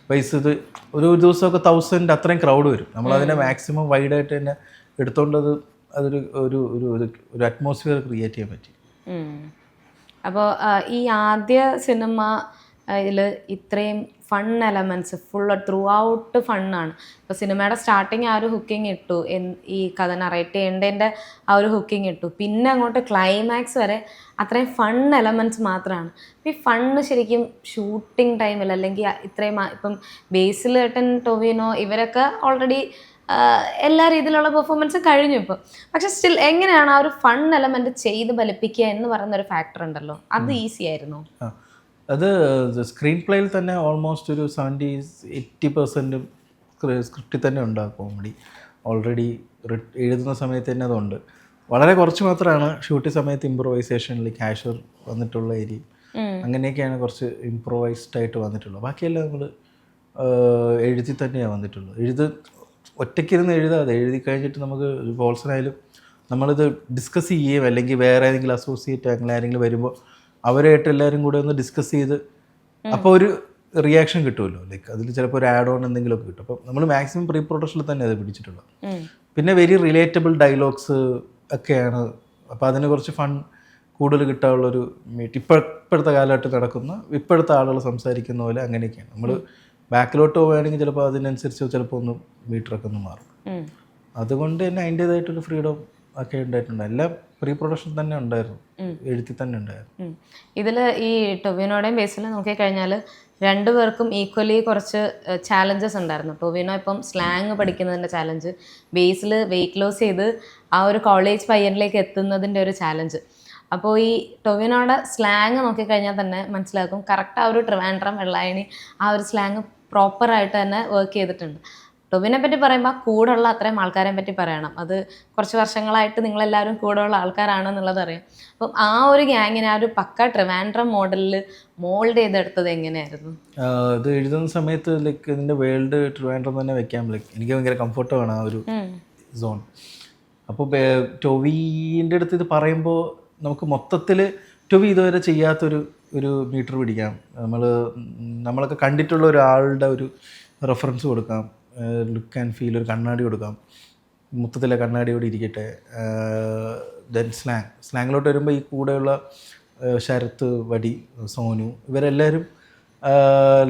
വൈസ് ഇത് ഒരു ദിവസമൊക്കെ 1000 അത്രയും ക്രൗഡ് വരും. നമ്മളതിനെ മാക്സിമം വൈഡായിട്ട് തന്നെ എടുത്തുകൊണ്ടത് അതൊരു ഒരു ഒരു ഒരു അറ്റ്മോസ്ഫിയർ ക്രിയേറ്റ് ചെയ്യാൻ പറ്റി. അപ്പോൾ ഈ ആദ്യ സിനിമ ഇതിൽ ഇത്രയും ഫൺ എലമെൻറ്റ്സ് ത്രൂ ഔട്ട് ഫണ്ണാണ്. ഇപ്പോൾ സിനിമയുടെ സ്റ്റാർട്ടിങ് ആ ഒരു ഹുക്കിംഗ് ഇട്ടു, ഈ കഥ നറേറ്റ് ചെയ്യേണ്ടതിൻ്റെ ആ ഒരു ഹുക്കിംഗ് ഇട്ടു, പിന്നെ അങ്ങോട്ട് ക്ലൈമാക്സ് വരെ അത്രയും ഫൺ എലമെൻറ്റ്സ് മാത്രമാണ്. അപ്പോൾ ഈ ഫണ്ണ് ശരിക്കും ഷൂട്ടിംഗ് ടൈമിൽ അല്ലെങ്കിൽ ഇത്രയും ഇപ്പം ബേസിൽ ഏട്ടൻ, ടൊവിനോ ഇവരൊക്കെ ഓൾറെഡി എല്ലാ രീതിയിലുള്ള പെർഫോമൻസും കഴിഞ്ഞു ഇപ്പോൾ. പക്ഷെ സ്റ്റിൽ എങ്ങനെയാണ് ആ ഒരു ഫൺ എലമെൻറ്റ് ചെയ്ത് ഫലിപ്പിക്കുക എന്ന് പറയുന്ന ഒരു ഫാക്ടർ ഉണ്ടല്ലോ, അത് ഈസി ആയിരുന്നു? അത് സ്ക്രീൻ പ്ലേയിൽ തന്നെ ഓൾമോസ്റ്റ് ഒരു 70-80% സ്ക്രിപ്റ്റിൽ തന്നെ ഉണ്ടാകും കോമഡി. ഓൾറെഡി എഴുതുന്ന സമയത്ത് തന്നെ അതുണ്ട്. വളരെ കുറച്ച് മാത്രമാണ് ഷൂട്ടിംഗ് സമയത്ത് ഇംപ്രൂവൈസേഷനിൽ ക്യാഷർ വന്നിട്ടുള്ള ഏരിയ, അങ്ങനെയൊക്കെയാണ് കുറച്ച് ഇംപ്രൂവൈസ്ഡ് ആയിട്ട് വന്നിട്ടുള്ളത്. ബാക്കിയെല്ലാം നമ്മൾ എഴുതി തന്നെയാണ് വന്നിട്ടുള്ളത്. ഒറ്റയ്ക്കിരുന്ന് എഴുതാതെ എഴുതി കഴിഞ്ഞിട്ട് നമുക്ക് പോൾസനായാലും നമ്മളിത് ഡിസ്കസ് ചെയ്യുകയും അല്ലെങ്കിൽ വേറെ ഏതെങ്കിലും അസോസിയേറ്റ് അങ്ങനെ ആരെങ്കിലും വരുമ്പോൾ അവരായിട്ട് എല്ലാവരും കൂടെ ഒന്ന് ഡിസ്കസ് ചെയ്ത് അപ്പോൾ ഒരു റിയാക്ഷൻ കിട്ടുമല്ലോ. ലൈക്ക് അതിൽ ചിലപ്പോൾ ഒരു ആഡ് ഓൺ എന്തെങ്കിലുമൊക്കെ കിട്ടും. അപ്പോൾ നമ്മൾ മാക്സിമം പ്രീ പ്രൊഡക്ഷനിൽ തന്നെ അത് പിടിച്ചിട്ടുള്ളത്. പിന്നെ വെരി റിലേറ്റബിൾ ഡയലോഗ്സ് ഒക്കെയാണ്. അപ്പോൾ അതിന് കുറച്ച് ഫൺ കൂടുതൽ കിട്ടാനുള്ളൊരു ഇപ്പോഴത്തെ കാലഘട്ടത്തിൽ നടക്കുന്ന ഇപ്പോഴത്തെ ആളുകൾ സംസാരിക്കുന്ന പോലെ അങ്ങനെയൊക്കെയാണ്. നമ്മൾ ബാക്കിലോട്ട് പോവുകയാണെങ്കിൽ ചിലപ്പോൾ അതിനനുസരിച്ച് ചിലപ്പോൾ ഒന്ന് മീറ്ററൊക്കെ ഒന്ന് മാറും. അതുകൊണ്ട് തന്നെ അതിൻ്റേതായിട്ടൊരു ഫ്രീഡം ഒക്കെ ഉണ്ടായിട്ടുണ്ട്. എല്ലാം പ്രീ പ്രൊഡക്ഷൻ തന്നെ ഉണ്ടായിരുന്നു, എഴുതി തന്നെ ഉണ്ടായിരുന്നു. ഇതിൽ ഈ ടൊവിനോടെയും ബേസിൽ നോക്കിക്കഴിഞ്ഞാൽ രണ്ടുപേർക്കും ഈക്വലി കുറച്ച് ചാലഞ്ചസ് ഉണ്ടായിരുന്നു. ടൊവിനോ ഇപ്പം സ്ലാങ് പഠിക്കുന്നതിൻ്റെ ചാലഞ്ച്, ബേസിൽ വെയിറ്റ് ലോസ് ചെയ്ത് ആ ഒരു കോളേജ് പയ്യനിലേക്ക് എത്തുന്നതിൻ്റെ ഒരു ചാലഞ്ച്. അപ്പോൾ ഈ ടൊവിനോയുടെ സ്ലാങ് നോക്കിക്കഴിഞ്ഞാൽ തന്നെ മനസ്സിലാക്കും കറക്റ്റ് ആ ഒരു ട്രിവാൻഡ്രം വെള്ളായണി ആ ഒരു സ്ലാങ് പ്രോപ്പറായിട്ട് തന്നെ വർക്ക് ചെയ്തിട്ടുണ്ട്. ടൊവിനെ പറ്റി പറയുമ്പോൾ കൂടെയുള്ള അത്രയും ആൾക്കാരെ പറ്റി പറയണം. അത് കുറച്ച് വർഷങ്ങളായിട്ട് നിങ്ങളെല്ലാവരും കൂടെയുള്ള ആൾക്കാരാണെന്നുള്ളത് അറിയാം. അപ്പം ആ ഒരു ഗ്യാങ്ങിനെ ആ ഒരു പക്ക ട്രിവാൻഡ്രം മോഡലിൽ മോൾഡ് ചെയ്തെടുത്തത് എങ്ങനെയായിരുന്നു? ഇത് എഴുതുന്ന സമയത്ത് ലൈക്ക് ഇതിൻ്റെ വേൾഡ് ട്രിവാൻഡ്രം തന്നെ വെക്കാൻ എനിക്ക് ഭയങ്കര കംഫർട്ടാണ് ആ ഒരു സോൺ. അപ്പോൾ ടൊവിൻ്റെ അടുത്ത് ഇത് പറയുമ്പോൾ നമുക്ക് മൊത്തത്തിൽ ടൊവി ഇതുവരെ ചെയ്യാത്തൊരു മീറ്റർ പിടിക്കാം. നമ്മളൊക്കെ കണ്ടിട്ടുള്ള ഒരാളുടെ ഒരു റെഫറൻസ് കൊടുക്കാം, ലുക്ക് ആൻഡ് ഫീൽ, ഒരു കണ്ണാടി കൊടുക്കാം, മൊത്തത്തിലെ കണ്ണാടിയോടെ ഇരിക്കട്ടെ. ദെൻ സ്ലാങ്ങിലോട്ട് വരുമ്പോൾ ഈ കൂടെയുള്ള ശരത്ത്, വടി, സോനു ഇവരെല്ലാവരും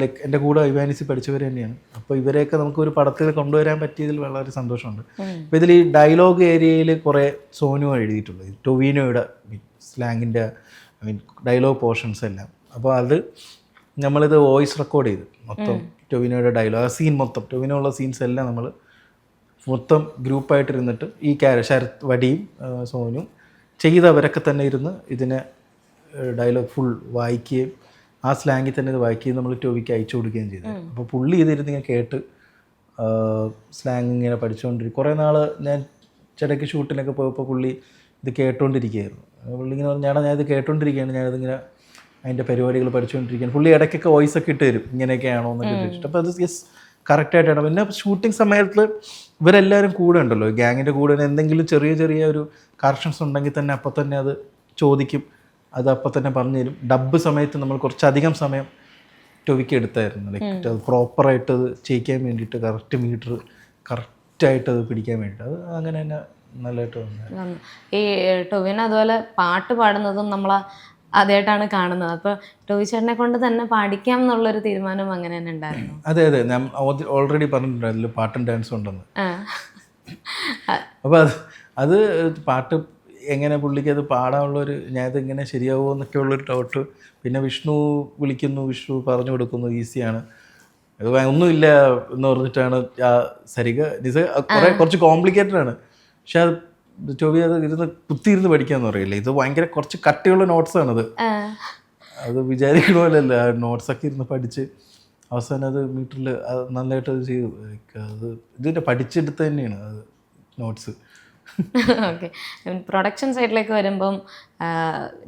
ലൈക്ക് എൻ്റെ കൂടെ യുവാനിസി പഠിച്ചവർ തന്നെയാണ്. അപ്പോൾ ഇവരെയൊക്കെ നമുക്ക് ഒരു പടത്തിൽ കൊണ്ടുവരാൻ പറ്റിയതിൽ വളരെ സന്തോഷമുണ്ട്. അപ്പോൾ ഇതിൽ ഈ ഡയലോഗ് ഏരിയയിൽ കുറേ സോനു എഴുതിയിട്ടുള്ളത്, ടൊവിനോയുടെ സ്ലാങ്ങിൻ്റെ ഡയലോഗ് പോർഷൻസ് എല്ലാം. അപ്പോൾ അത് നമ്മളിത് വോയിസ് റെക്കോർഡ് ചെയ്ത് മൊത്തം ടൊവിനോയുടെ ഡയലോഗ്, ആ സീൻ മൊത്തം ടൊവിനോ ഉള്ള സീൻസ് എല്ലാം നമ്മൾ മൊത്തം ഗ്രൂപ്പായിട്ടിരുന്നിട്ട് ഈ ശരത് വടിയും സോനും ചെയ്തവരൊക്കെ തന്നെ ഇരുന്ന് ഇതിനെ ഡയലോഗ് ഫുൾ വായിക്കുകയും ആ സ്ലാങ്ങിൽ തന്നെ ഇത് വായിക്കുകയും നമ്മൾ ടോവിക്ക് അയച്ചു കൊടുക്കുകയും ചെയ്തു. അപ്പോൾ പുള്ളി ഇതിരുന്ന് ഇങ്ങനെ കേട്ട് സ്ലാങ് ഇങ്ങനെ പഠിച്ചുകൊണ്ടിരിക്കും. കുറേ നാൾ ഞാൻ ചിലക്ക് ഷൂട്ടിനൊക്കെ പോയപ്പോൾ പുള്ളി ഇത് കേട്ടോണ്ടിരിക്കുകയായിരുന്നു. പുള്ളി ഇങ്ങനെ പറഞ്ഞാൽ ഞാനിത് കേട്ടോണ്ടിരിക്കുകയാണ്, ഞാനിതിങ്ങനെ അതിൻ്റെ പരിപാടികൾ പഠിച്ചുകൊണ്ടിരിക്കുകയാണ്. പുള്ളി ഇടയ്ക്കൊക്കെ വോയിസ് ഒക്കെ ഇട്ട് തരും, ഇങ്ങനെയൊക്കെയാണോ എന്നൊക്കെ ചോദിച്ചിട്ട്. അപ്പോൾ അത് യെസ് കറക്റ്റായിട്ടാണ്. പിന്നെ ഷൂട്ടിംഗ് സമയത്ത് ഇവരെല്ലാവരും കൂടെ ഉണ്ടല്ലോ, ഗ്യാങ്ങിൻ്റെ കൂടെ എന്തെങ്കിലും ചെറിയ ചെറിയ ഒരു കറക്ഷൻസ് ഉണ്ടെങ്കിൽ തന്നെ അപ്പം തന്നെ അത് ചോദിക്കും, അത് അപ്പം തന്നെ പറഞ്ഞു തരും. ഡബ്ബ് സമയത്ത് നമ്മൾ കുറച്ചധികം സമയം ടൊവിക്ക് എടുത്തായിരുന്നു, ലൈക്ക് അത് പ്രോപ്പറായിട്ട് അത് ചെയ്യിക്കാൻ വേണ്ടിയിട്ട്, കറക്റ്റ് മീറ്റർ കറക്റ്റായിട്ട് അത് പിടിക്കാൻ വേണ്ടിയിട്ട്. അത് അങ്ങനെ തന്നെ നല്ലതായിട്ട് വന്നു. ഈ ടൊവിന് അതുപോലെ പാട്ട് പാടുന്നതും നമ്മൾ ആദ്യമായിട്ടാണ് കാണുന്നത്. അപ്പോൾ ടോവി ചേട്ടനെ കൊണ്ട് തന്നെ പാടിക്കാം എന്നുള്ളൊരു തീരുമാനം അങ്ങനെ തന്നെ ഉണ്ടായിരുന്നു. അതെ അതെ, ഞാൻ ഓൾറെഡി പറഞ്ഞിട്ടുണ്ടായിരുന്നു പാട്ടും ഡാൻസും ഉണ്ടെന്ന്. അപ്പോൾ അത് പാട്ട് എങ്ങനെ പുള്ളിക്ക് അത് പാടാനുള്ളൊരു, ഞാനത് ഇങ്ങനെ ശരിയാവുമോ എന്നൊക്കെ ഉള്ളൊരു ഡൗട്ട്. പിന്നെ വിഷ്ണു വിളിക്കുന്നു, വിഷ്ണു പറഞ്ഞു കൊടുക്കുന്നു, ഈസിയാണ്, അത് ഒന്നുമില്ല എന്ന് പറഞ്ഞിട്ടാണ് സരിക നിസ കുറച്ച് കോംപ്ലിക്കേറ്റഡ് ആണ്. പക്ഷെ അത് ടോവി അത് ഇരുന്ന് കുത്തിയിരുന്ന് പഠിക്കാന്ന് പറയില്ല, ഇത് ഭയങ്കര കുറച്ച് കട്ടിയുള്ള നോട്ട്സാണത്. അത് വിചാരിക്കണ പോലെയല്ല, ആ നോട്ട്സൊക്കെ ഇരുന്ന് പഠിച്ച് അവസാനം അത് മീറ്ററിൽ നല്ലതായിട്ട് അത് ചെയ്തു. അത് ഇതിൻ്റെ പഠിച്ചെടുത്ത് തന്നെയാണ് അത് നോട്ട്സ്. ഓക്കെ, പ്രൊഡക്ഷൻ സൈഡിലേക്ക് വരുമ്പം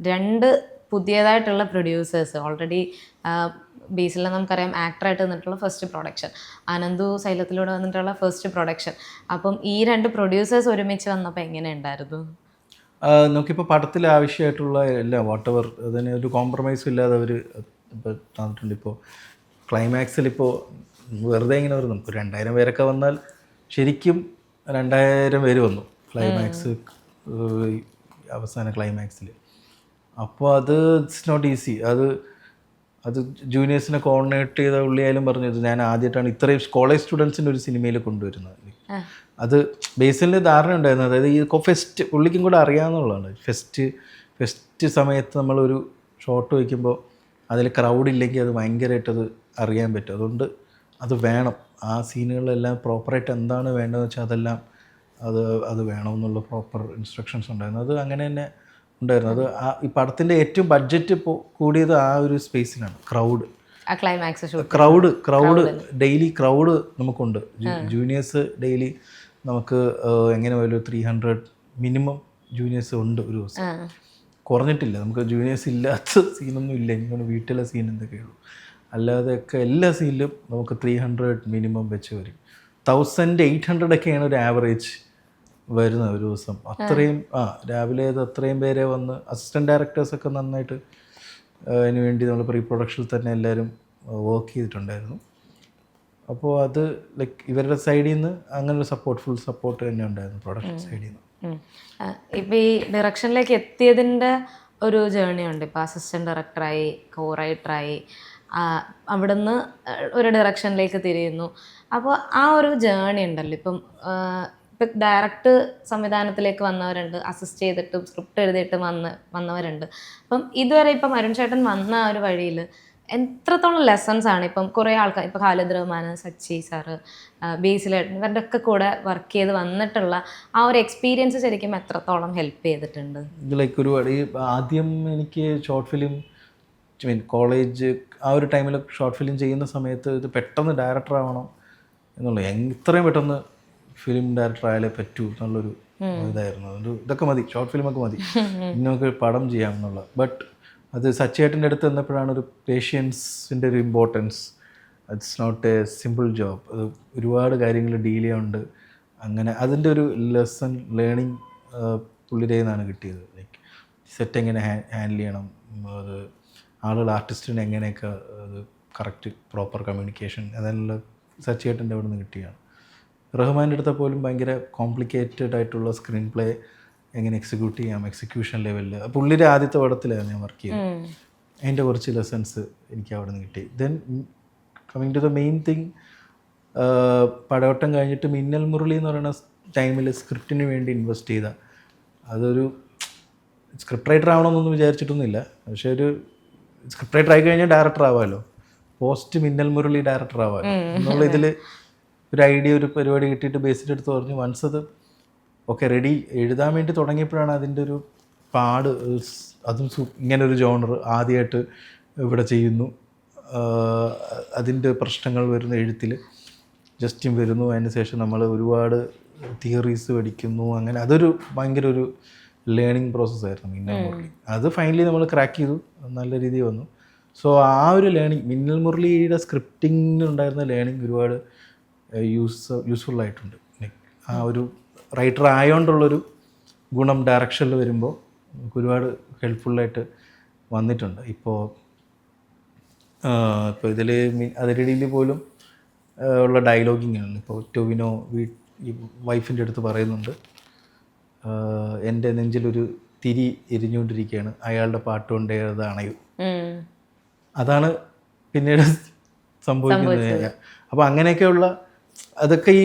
2 പുതിയതായിട്ടുള്ള പ്രൊഡ്യൂസേഴ്സ് ഓൾറെഡി ബേസിൽ നമുക്കറിയാം ആക്ടറായിട്ട് വന്നിട്ടുള്ള ഫസ്റ്റ് പ്രൊഡക്ഷൻ, അനന്തു സൈലത്തിലൂടെ വന്നിട്ടുള്ള ഫസ്റ്റ് പ്രൊഡക്ഷൻ. അപ്പം ഈ 2 പ്രൊഡ്യൂസേഴ്സ് ഒരുമിച്ച് വന്നപ്പോൾ എങ്ങനെ ഉണ്ടായിരുന്നു? നമുക്കിപ്പോൾ പടത്തിൽ ആവശ്യമായിട്ടുള്ള എല്ലാം വാട്ടെവർ അതിന് ഒരു കോംപ്രമൈസും ഇല്ലാതെ അവർ ഇപ്പോൾ തന്നിട്ടുണ്ട്. ഇപ്പോൾ ക്ലൈമാക്സിലിപ്പോൾ വെറുതെ ഇങ്ങനെ വരുന്നു, ഇപ്പോൾ 2000 പേരൊക്കെ വന്നാൽ ശരിക്കും 2000 പേര് വന്നു ക്ലൈമാക്സ്, അവസാന ക്ലൈമാക്സിൽ. അപ്പോൾ അത് ഇറ്റ്സ് നോട്ട് ഈസി. അത് ജൂനിയേഴ്സിനെ കോർഡിനേറ്റ് ചെയ്ത ഉള്ളിയായാലും പറഞ്ഞത് ഞാൻ ആദ്യമായിട്ടാണ് ഇത്രയും കോളേജ് സ്റ്റുഡൻസിൻ്റെ ഒരു സിനിമയിൽ കൊണ്ടുവരുന്നത്. അത് ബേസിലിൻ്റെ ധാരണ ഉണ്ടായിരുന്നു, അതായത് ഈ ഫെസ്റ്റ് പുള്ളിക്കും കൂടെ അറിയാമെന്നുള്ളതാണ്. ഫെസ്റ്റ് സമയത്ത് നമ്മളൊരു ഷോട്ട് വയ്ക്കുമ്പോൾ അതിൽ ക്രൗഡ് ഇല്ലെങ്കിൽ അത് ഭയങ്കരമായിട്ടത് അറിയാൻ പറ്റും. അതുകൊണ്ട് അത് വേണം, ആ സീനുകളിലെല്ലാം പ്രോപ്പറായിട്ട് എന്താണ് വേണ്ടതെന്ന് വെച്ചാൽ അതെല്ലാം അത് വേണമെന്നുള്ള പ്രോപ്പർ ഇൻസ്ട്രക്ഷൻസ് ഉണ്ടായിരുന്നു. അത് അങ്ങനെ തന്നെ ഉണ്ടായിരുന്നു. അത് ഈ പടത്തിൻ്റെ ഏറ്റവും ബഡ്ജറ്റ് കൂടിയത് ആ ഒരു സ്പേസിനാണ്. ക്രൗഡ് ഡെയിലി ക്രൗഡ് നമുക്കുണ്ട്. ജൂനിയേഴ്സ് ഡെയിലി നമുക്ക് എങ്ങനെ പോയാലും 300 മിനിമം ജൂനിയേഴ്സ് ഉണ്ട് ഒരു ദിവസം. കുറഞ്ഞിട്ടില്ല, നമുക്ക് ജൂനിയേഴ്സ് ഇല്ലാത്ത സീനൊന്നും ഇല്ല. എനിക്കൊന്ന് വീട്ടിലെ സീൻ എന്തൊക്കെയുള്ളൂ, അല്ലാതെയൊക്കെ എല്ലാ സീനിലും നമുക്ക് 300 മിനിമം വെച്ച് വരും. 1800 ഒക്കെയാണ് ഒരു ആവറേജ് വരുന്നത് ഒരു ദിവസം. അത്രയും രാവിലെ അത്രയും പേരെ വന്ന് അസിസ്റ്റൻറ്റ് ഡയറക്ടേഴ്സൊക്കെ നന്നായിട്ട് അതിന് വേണ്ടി നമ്മൾ പ്രീ പ്രൊഡക്ഷനിൽ തന്നെ എല്ലാവരും വർക്ക് ചെയ്തിട്ടുണ്ടായിരുന്നു. അപ്പോൾ അത് ലൈക്ക് ഇവരുടെ സൈഡിൽ നിന്ന് അങ്ങനെ ഒരു ഫുൾ സപ്പോർട്ട് തന്നെ ഉണ്ടായിരുന്നു പ്രൊഡക്ഷൻ സൈഡിൽ നിന്ന്. ഇപ്പോൾ ഈ ഡയറക്ഷനിലേക്ക് എത്തിയതിൻ്റെ ഒരു ജേർണി ഉണ്ട്. ഇപ്പോൾ അസിസ്റ്റൻറ്റ് ഡയറക്ടറായി, കോ റൈറ്ററായി, അവിടുന്ന് ഒരു ഡയറക്ഷനിലേക്ക് തിരിയുന്നു. അപ്പോൾ ആ ഒരു ജേർണി ഉണ്ടല്ലോ, ഇപ്പം ഡയറക്റ്റ് സംവിധാനത്തിലേക്ക് വന്നവരുണ്ട്, അസിസ്റ്റ് ചെയ്തിട്ടും സ്ക്രിപ്റ്റ് എഴുതിയിട്ടും വന്നവരുണ്ട്. അപ്പം ഇതുവരെ ഇപ്പം അരുൺ ചേട്ടൻ വന്ന ആ ഒരു വഴിയിൽ എത്രത്തോളം ലെസൺസ് ആണ് ഇപ്പം കുറേ ആൾക്കാർ, ഇപ്പോൾ ഖാലിദ് റഹ്മാൻ, സച്ചി സാറ്, ബേസിലേട്ടൻ, ഇവരുടെ ഒക്കെ കൂടെ വർക്ക് ചെയ്ത് വന്നിട്ടുള്ള ആ ഒരു എക്സ്പീരിയൻസ് ശരിക്കും എത്രത്തോളം ഹെൽപ്പ് ചെയ്തിട്ടുണ്ട്? ലൈക്ക് ഒരുപാട്. ആദ്യം എനിക്ക് ഷോർട്ട് ഫിലിം കോളേജ് ആ ഒരു ടൈമിൽ ഷോർട്ട് ഫിലിം ചെയ്യുന്ന സമയത്ത് ഇത് പെട്ടെന്ന് ഡയറക്ടർ ആവണം എന്നുള്ളത്, എത്രയും പെട്ടെന്ന് ഫിലിം ഡയറക്ടർ ആയാലേ പറ്റൂ എന്നുള്ളൊരു ഇതായിരുന്നു. ഇതൊക്കെ മതി, ഷോർട്ട് ഫിലിമൊക്കെ മതി, ഇനി നമുക്ക് പടം ചെയ്യാം എന്നുള്ള. ബട്ട് അത് സച്ചേട്ടൻ്റെ അടുത്ത് വന്നപ്പോഴാണ് ഒരു പേഷ്യൻസിൻ്റെ ഒരു importance. It's not a simple job, അത് ഒരുപാട് കാര്യങ്ങൾ ഡീൽ ചെയ്യാനുണ്ട്. അങ്ങനെ അതിൻ്റെ ഒരു ലെസൺ ലേണിംഗ് പുള്ളിയുടെ നിന്നാണ് കിട്ടിയത്. ലൈക്ക് സെറ്റ് എങ്ങനെ ഹാൻഡിൽ ചെയ്യണം, അത് ആർട്ടിസ്റ്റിന് എങ്ങനെയൊക്കെ അത് കറക്റ്റ് പ്രോപ്പർ കമ്മ്യൂണിക്കേഷൻ, അതെല്ലാം സച്ചേട്ടൻ്റെ അവിടെ നിന്ന് കിട്ടിയാണ്. റഹ്മാൻ്റെ അടുത്ത പോലും ഭയങ്കര കോംപ്ലിക്കേറ്റഡ് ആയിട്ടുള്ള സ്ക്രീൻ പ്ലേ എങ്ങനെ എക്സിക്യൂട്ട് ചെയ്യാം, എക്സിക്യൂഷൻ ലെവലിൽ. പുള്ളിയുടെ ആദ്യത്തെ പടത്തിലാണ് ഞാൻ വർക്ക് ചെയ്തത്. അതിൻ്റെ കുറച്ച് ലെസൺസ് എനിക്ക് അവിടെ നിന്ന് കിട്ടി. Then coming to the main thing, പടവട്ടം കഴിഞ്ഞിട്ട് മിന്നൽ മുരളി എന്ന് പറയുന്ന ടൈമിൽ സ്ക്രിപ്റ്റിന് വേണ്ടി ഇൻവെസ്റ്റ് ചെയ്ത, അതൊരു സ്ക്രിപ്റ്റ് റൈറ്റർ ആവണമെന്നൊന്നും വിചാരിച്ചിട്ടൊന്നുമില്ല, പക്ഷേ ഒരു സ്ക്രിപ്റ്റ് റൈറ്റർ ആയി കഴിഞ്ഞാൽ director ആവാമല്ലോ. Post Minnal Murali director ആവാൻ എന്നുള്ള ഇതിൽ ഒരു ഐഡിയ, ഒരു പരിപാടി കിട്ടിയിട്ട് ബേസിൻ്റെ അടുത്ത് പറഞ്ഞു. വൺസ് അത് ഓക്കെ റെഡി എഴുതാൻ വേണ്ടി തുടങ്ങിയപ്പോഴാണ് അതിൻ്റെ ഒരു പാട്, അതും ഇങ്ങനൊരു ജോണർ ആദ്യമായിട്ട് ഇവിടെ ചെയ്യുന്നു, അതിൻ്റെ പ്രശ്നങ്ങൾ വരുന്ന എഴുത്തിൽ ജസ്റ്റിൻ വരുന്നു, അതിന് ശേഷം നമ്മൾ ഒരുപാട് തിയറീസ് പഠിക്കുന്നു, അങ്ങനെ അതൊരു ഭയങ്കര ഒരു ലേണിംഗ് പ്രോസസ്സായിരുന്നു മിന്നൽ മുരളി. അത് ഫൈനലി നമ്മൾ ക്രാക്ക് ചെയ്തു, നല്ല രീതിയിൽ വന്നു. സോ ആ ഒരു ലേണിംഗ്, മിന്നൽ മുരളിയുടെ സ്ക്രിപ്റ്റിങ്ങിനുണ്ടായിരുന്ന ലേണിംഗ് ഒരുപാട് യൂസ്ഫുൾ ആയിട്ടുണ്ട്. ആ ഒരു റൈറ്റർ ആയതുകൊണ്ടുള്ളൊരു ഗുണം ഡയറക്ഷനിൽ വരുമ്പോൾ നമുക്ക് ഒരുപാട് ഹെൽപ്ഫുള്ളായിട്ട് വന്നിട്ടുണ്ട്. ഇപ്പോൾ ഇതിൽ അതിനിടയിൽ പോലും ഉള്ള ഡയലോഗിങ്ങാണ്. ഇപ്പോൾ ടൊവിനോ ഈ വൈഫിൻ്റെ അടുത്ത് പറയുന്നുണ്ട്, എൻ്റെ നെഞ്ചിലൊരു തിരി എരിഞ്ഞുകൊണ്ടിരിക്കുകയാണ്, അയാളുടെ പാട്ട് കൊണ്ടേ അത് അണയും. അതാണ് പിന്നീട് സംഭവിക്കുന്നത്. അപ്പോൾ അങ്ങനെയൊക്കെയുള്ള അതൊക്കെ ഈ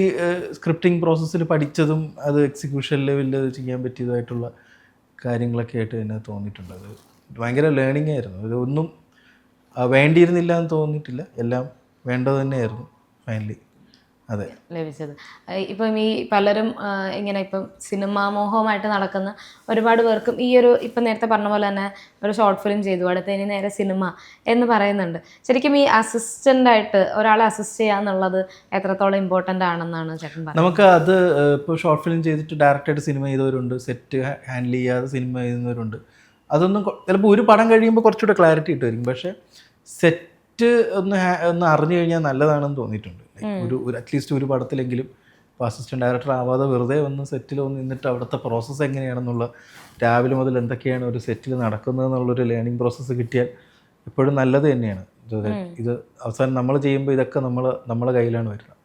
സ്ക്രിപ്റ്റിംഗ് പ്രോസസ്സിൽ പഠിച്ചതും അത് എക്സിക്യൂഷൻ ലെവലിൽ അത് ചെയ്യാൻ പറ്റിയതായിട്ടുള്ള കാര്യങ്ങളൊക്കെ ആയിട്ട് തന്നെ തോന്നിയിട്ടുണ്ട്. അത് ഭയങ്കര ലേണിംഗ് ആയിരുന്നു. അതൊന്നും വേണ്ടിയിരുന്നില്ല എന്ന് തോന്നിയിട്ടില്ല, എല്ലാം വേണ്ടത് തന്നെയായിരുന്നു ഫൈനലി. അതെ, ലഭിച്ചത്. ഇപ്പം ഈ പലരും ഇങ്ങനെ ഇപ്പം സിനിമാ മോഹമായിട്ട് നടക്കുന്ന ഒരുപാട് പേർക്കും ഈ ഒരു ഇപ്പം നേരത്തെ പറഞ്ഞ പോലെ തന്നെ ഒരു ഷോർട്ട് ഫിലിം ചെയ്തു, അടുത്തതിന് നേരെ സിനിമ എന്ന് പറയുന്നുണ്ട്. ശരിക്കും ഈ അസിസ്റ്റൻ്റായിട്ട് ഒരാളെ അസിസ്റ്റ് ചെയ്യുക എന്നുള്ളത് എത്രത്തോളം ഇമ്പോർട്ടൻ്റ് ആണെന്നാണ് ചേട്ടൻ പറയുന്നത്? നമുക്ക് അത് ഇപ്പോൾ ഷോർട്ട് ഫിലിം ചെയ്തിട്ട് ഡയറക്റ്റായിട്ട് സിനിമ ചെയ്തവരുണ്ട്, സെറ്റ് ഹാൻഡിൽ ചെയ്യാതെ സിനിമ ചെയ്യുന്നവരുണ്ട്. അതൊന്നും ചിലപ്പോൾ ഒരു പടം കഴിയുമ്പോൾ കുറച്ചുകൂടെ ക്ലാരിറ്റി കിട്ടുമായിരിക്കും, പക്ഷേ സെറ്റ് ഒന്ന് അറിഞ്ഞു കഴിഞ്ഞാൽ നല്ലതാണെന്ന് തോന്നിയിട്ടുണ്ട്. ഒരു അറ്റ്ലീസ്റ്റ് ഒരു പടത്തിലെങ്കിലും ഇപ്പോൾ അസിസ്റ്റൻറ്റ് ഡയറക്ടർ ആവാതെ വെറുതെ ഒന്ന് സെറ്റിൽ ഒന്ന് നിന്നിട്ട് അവിടുത്തെ പ്രോസസ്സ് എങ്ങനെയാണെന്നുള്ള, രാവിലെ മുതൽ എന്തൊക്കെയാണ് ഒരു സെറ്റിൽ നടക്കുന്നത് എന്നുള്ളൊരു ലേണിംഗ് പ്രോസസ്സ് കിട്ടിയാൽ എപ്പോഴും നല്ലത് തന്നെയാണ്. ഇത് അവസാനം നമ്മൾ ചെയ്യുമ്പോൾ ഇതൊക്കെ നമ്മളെ കയ്യിലാണ് വരുന്നത്.